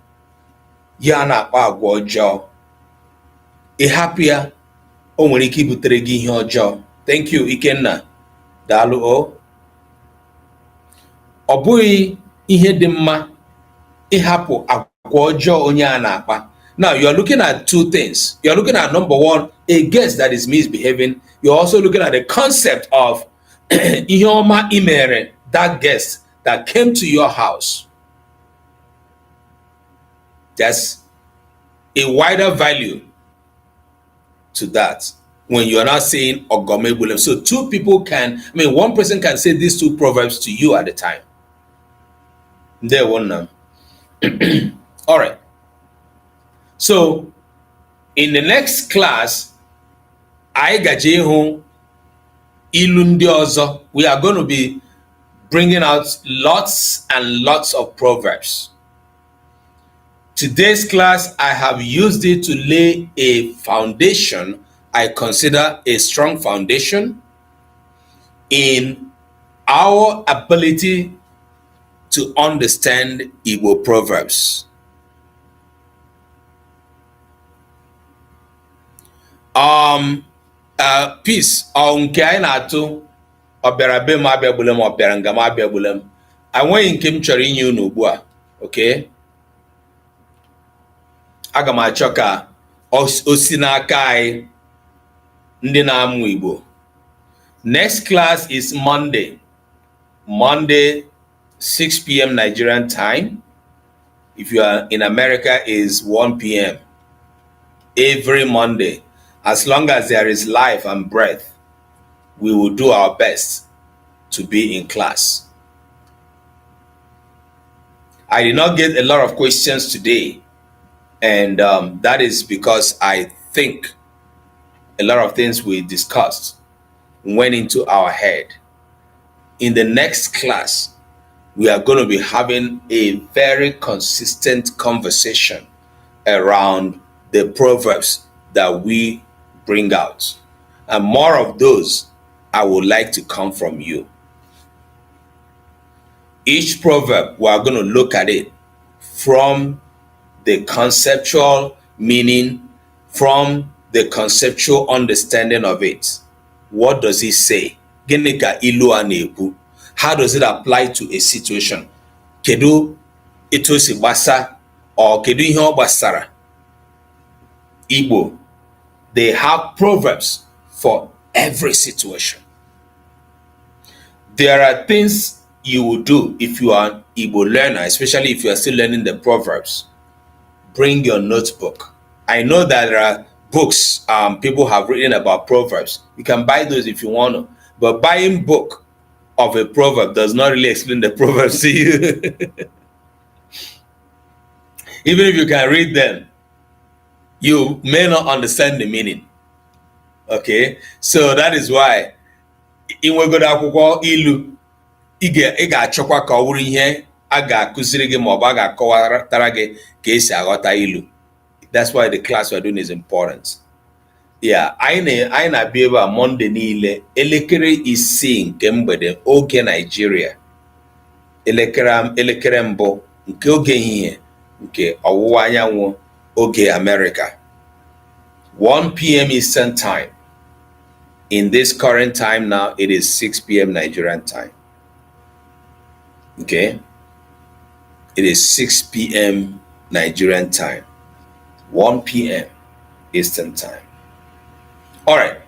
ya na akpa agwa ọjọọ. Ị hapụ ya, o nwere ike ibutere gị ihe ọjọọ. Thank you, Ikenna. Daalụ o. Ọ bụghị ihe dị mma ịhapụ agwa ọjọọ onye a na-akpa. Now you are looking at two things. You are looking at number one, a guest that is misbehaving. You're also looking at the concept of ihe ọma imere that guest that came to your house. That's a wider value to that when you are not saying Ogomebulem. So two people can, one person can say these two proverbs to you at a time. There one now. All right. So in the next class, Aigajehu Ilundi Ozo, we are going to be bringing out lots and lots of proverbs. Today's class, I have used it to lay a foundation, I consider a strong foundation in our ability to understand Igbo proverbs. Peace nke anyị na-atụ ọbịara be m abịagbulem ọbịara nga m abịagbulem. Enweghị nke m chọrọ inye unu ugbu a, okay? Aga m achọ ka o si n'aka anyị ndị na-amụ Igbo. Next class is Monday, 6 p.m. Nigerian time. If you are in America, is 1 p.m. every Monday. As long as there is life and breath, we will do our best to be in class. I did not get a lot of questions today, and that is because I think a lot of things we discussed went into our head. In the next class, we are going to be having a very consistent conversation around the proverbs that we bring out, and more of those I would like to come from you. Each proverb, we are going to look at it from the conceptual meaning, from the conceptual understanding of it. What does it say? Gịnị ka ilu a na-ekwu? How does it apply to a situation? Kedu etu o si gbasa, or kedu ihe ọ gbasara? Igbo, they have proverbs for every situation. There are things you will do if you are an Igbo learner, especially if you are still learning the proverbs. Bring your notebook. I know that there are books people have written about proverbs. You can buy those if you want to, but buying book of a proverb does not really explain the proverbs to you. Even if you can read them, you may not understand the meaning. Okay, so that is why inwegodo akwụkwọ ilu ị ga-achọkwa ka ọ bụrụ ihe a ga-akụziri gị maọbụ a ga-akọwatara gị ka esi aghọta ilu. That's why the class we're doing is important. Yeah, anyị na-abịa ebe a Monday niile elekere 6 nke mgbede oge Nigeria, elekere mbụ nke oge ehihie nke ọwụwa anyanwụ oge America. 1 p.m. Eastern time. In this current time now, it is 6 p.m. Nigerian time. Okay? It is 6 p.m. Nigerian time. 1 p.m. Eastern time. All right.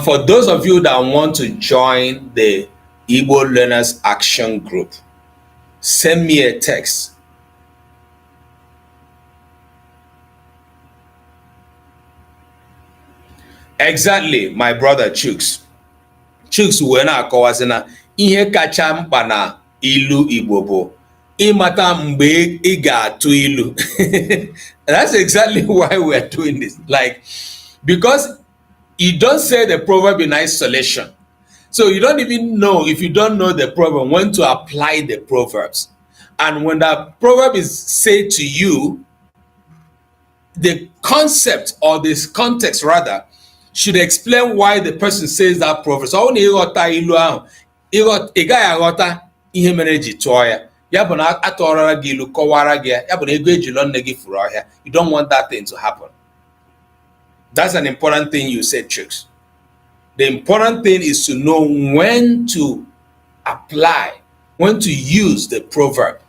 For those of you that want to join the Igbo Learners Action Group, send me a text. Exactly, my brother Chuks. Chuks wee na-akọwazi na ihe kacha mkpa na ilu Igbo bụ ịmata mgbe ị ga-atụ ilu. That's exactly why we are doing this. Like, because you don't say the proverb in isolation. So you don't even know, if you don't know the proverb, when to apply the proverbs. And when the proverb is said to you, the concept or this context rather should explain why the person says that proverb. So only ịghọta ilu ahụ, ị gaghị aghọta ihe mere ji tụọ ya. Ya bụ na atụọrọ gị ilu kọwara gị ya bụ na ego ejilo nne gị furu ọhịa. You don't want that thing to happen. That's an important thing you said, Chuks. The important thing is to know when to apply, when to use the proverb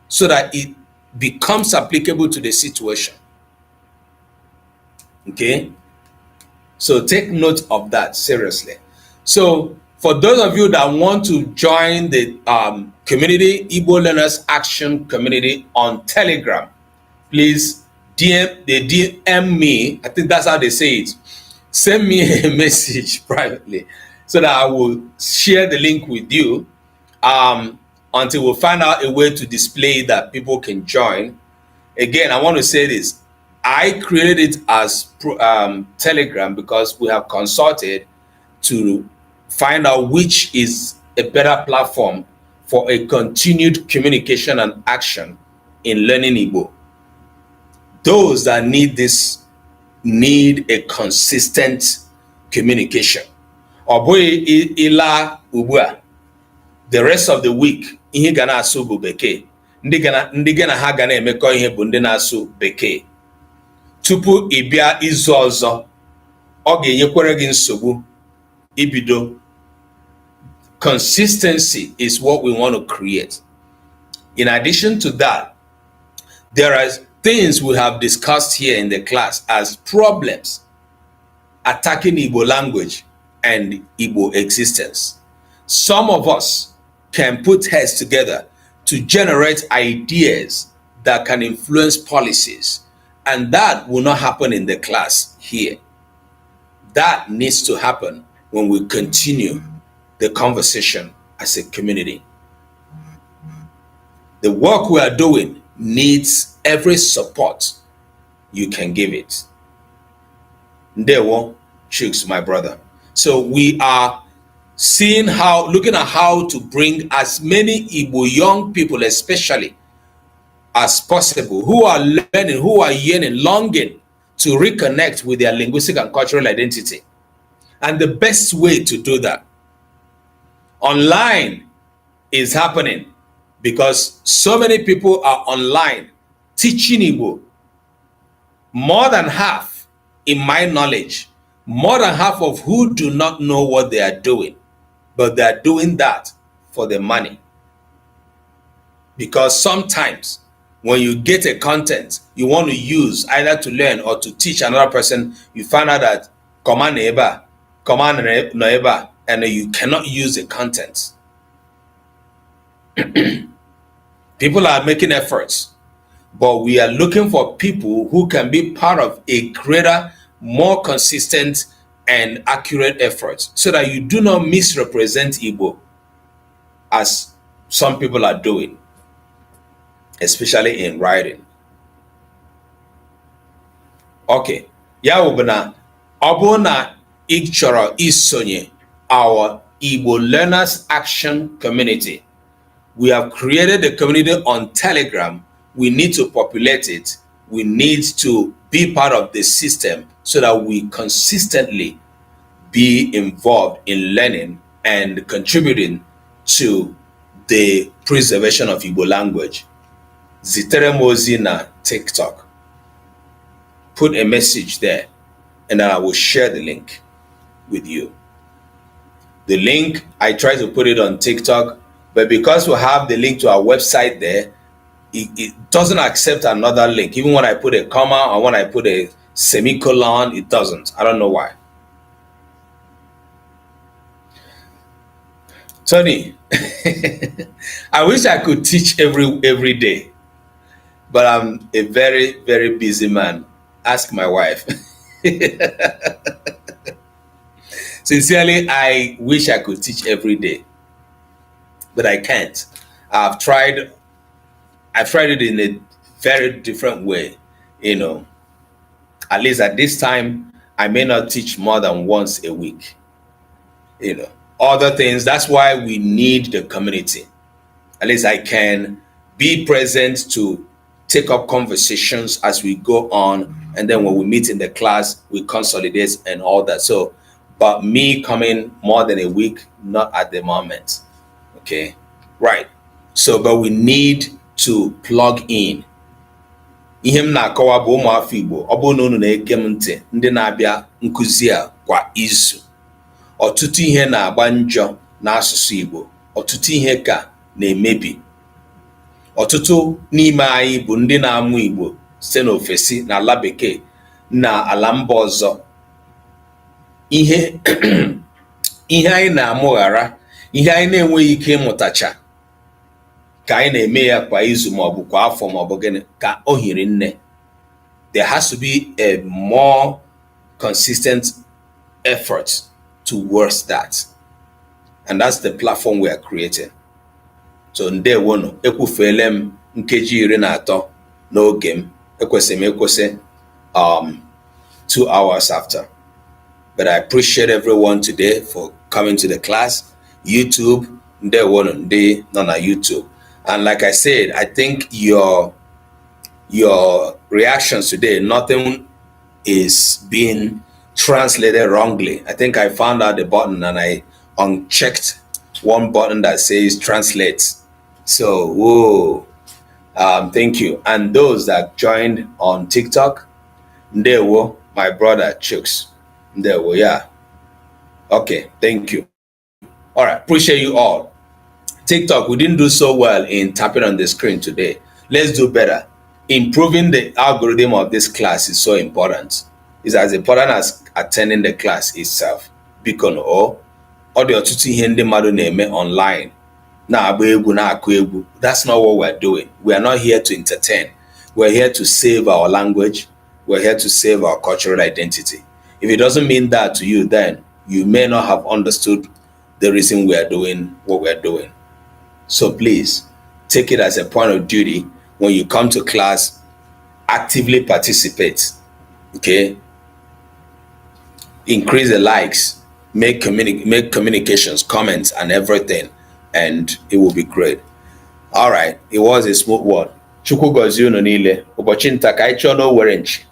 so that it becomes applicable to the situation. Okay? So take note of that seriously. So for those of you that want to join the community, Igbo Learners Action Community on Telegram, please DM me. I think that's how they say it. Send me a message privately so that I will share the link with you until we find out a way to display that people can join. Again, I want to say this. I created it as Telegram because we have consulted to find out which is a better platform for a continued communication and action in learning Igbo. Those that need this need a consistent communication. Oboy ila ubua. The rest of the week, ihe gana asu bu bekee. Ndi gana ha gana emekọ ihe bụ ndị na-asụ bekee. Tupu ịbịa izu ọzọ, ọ ga-enyekwere gị nsogbu ibido. Consistency is what we want to create. In addition to that, there are things we have discussed here in the class as problems attacking Igbo language and Igbo existence. Some of us can put heads together to generate ideas that can influence policies, and that will not happen in the class here. That needs to happen when we continue the conversation as a community. The work we are doing needs every support you can give it. Ndewo, Chuks, my brother. So we are looking at how to bring as many Igbo young people, especially, as possible, who are learning, who are yearning, longing to reconnect with their linguistic and cultural identity. And the best way to do that online is happening because so many people are online teaching Igbo. More than half, in my knowledge, more than half of who do not know what they are doing, but they are doing that for the money. Because sometimes when you get a content you want to use either to learn or to teach another person, you find out that command neighbor, and you cannot use the content. People are making efforts, but we are looking for people who can be part of a greater, more consistent and accurate effort so that you do not misrepresent Igbo as some people are doing, especially in writing. Okay, ya wubuna obuna ịchọrọ isonye our Igbo Learners Action Community. We have created a community on Telegram. We need to populate it. We need to be part of the system so that we consistently be involved in learning and contributing to the preservation of Igbo language. Zitere mozi na TikTok. Put a message there and then I will share the link with you. The link, I try to put it on TikTok, but because we have the link to our website there, it doesn't accept another link. Even when I put a comma or when I put a semicolon, it doesn't. I don't know why. Tony, I wish I could teach every day, but I'm a very, very busy man. Ask my wife. Sincerely, I wish I could teach every day, but I can't. I've tried it in a very different way, you know. At least at this time, I may not teach more than once a week, you know. Other things, that's why we need the community. At least I can be present to take up conversations as we go on, and then when we meet in the class, we consolidate and all that. So, but me coming more than a week, not at the moment. Okay, right. So, but we need to plug in. Ihe m na-akọwa bụ ụmụafọ Igbo, ọ bụrụ na unu na-ege m ntị, ndị na-abịa nkụzi a kwa izu. Ọtụtụ ihe na-agba njọ n'asụsụ Igbo, ọtụtụ ihe ka na-emebi. Ọtụtụ n'ime anyị bụ ndị na-amụ Igbo site n'ofesi na ala bekee na ala mba ọzọ. Ihe anyị na-amụghara, ihe anyị na-enweghị ike ịmụtacha ka anyị na-eme ya kwa izu ma ọ bụ kwa afọ ma ọ bụ gịnị ka o hiri nne. There has to be a more consistent effort towards that, and that's the platform we are creating. So ndewonu, ekwufeele m nkeji 13 n'oge m. Ekwesịrị m ekwesị 2 hours after. But I appreciate everyone today for coming to the class. YouTube, ndewonu ndị nọ na YouTube. And like I said, I think your reactions today, nothing is being translated wrongly. I think I found out the button and I unchecked one button that says translate. So, whoa, thank you. And those that joined on TikTok, ndewo, my brother Chooks, ndewo, yeah. Okay, thank you. All right, appreciate you all. TikTok, we didn't do so well in tapping on the screen today. Let's do better. Improving the algorithm of this class is so important. It's as important as attending the class itself. Because all the ọtụtụ ihe ndị mmadụ na-eme online, na-agba egwu, na-akụ egwu. That's not what we're doing. We are not here to entertain. We're here to save our language. We're here to save our cultural identity. If it doesn't mean that to you, then you may not have understood the reason we are doing what we're doing. So please take it as a point of duty when you come to class, actively participate. Okay, increase the likes, make communications, comments, and everything, and it will be great. All right, it was a smooth one. Chukwu gozie unu niile. Ụbọchị nta ka anyị chọọ n'Owere nchi.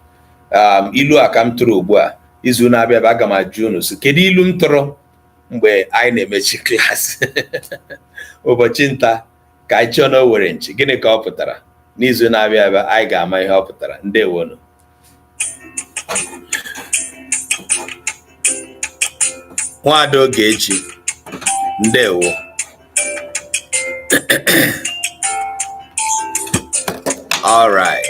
Ilu a ka m tụrụ ugbu a. Izu na-abịa aga m ajụ unu so kedu ilu m tụrụ mgbe anyị na-emechi klaasị. Ụbọchị nta ka anyị chọọ n'Owere nchi. Gịnị ka ọ pụtara? N'izu na-abịa abịa anyị ga-ama ihe ọ pụtara. Ndewonu. Nwada Ogechi, ndewo. All right.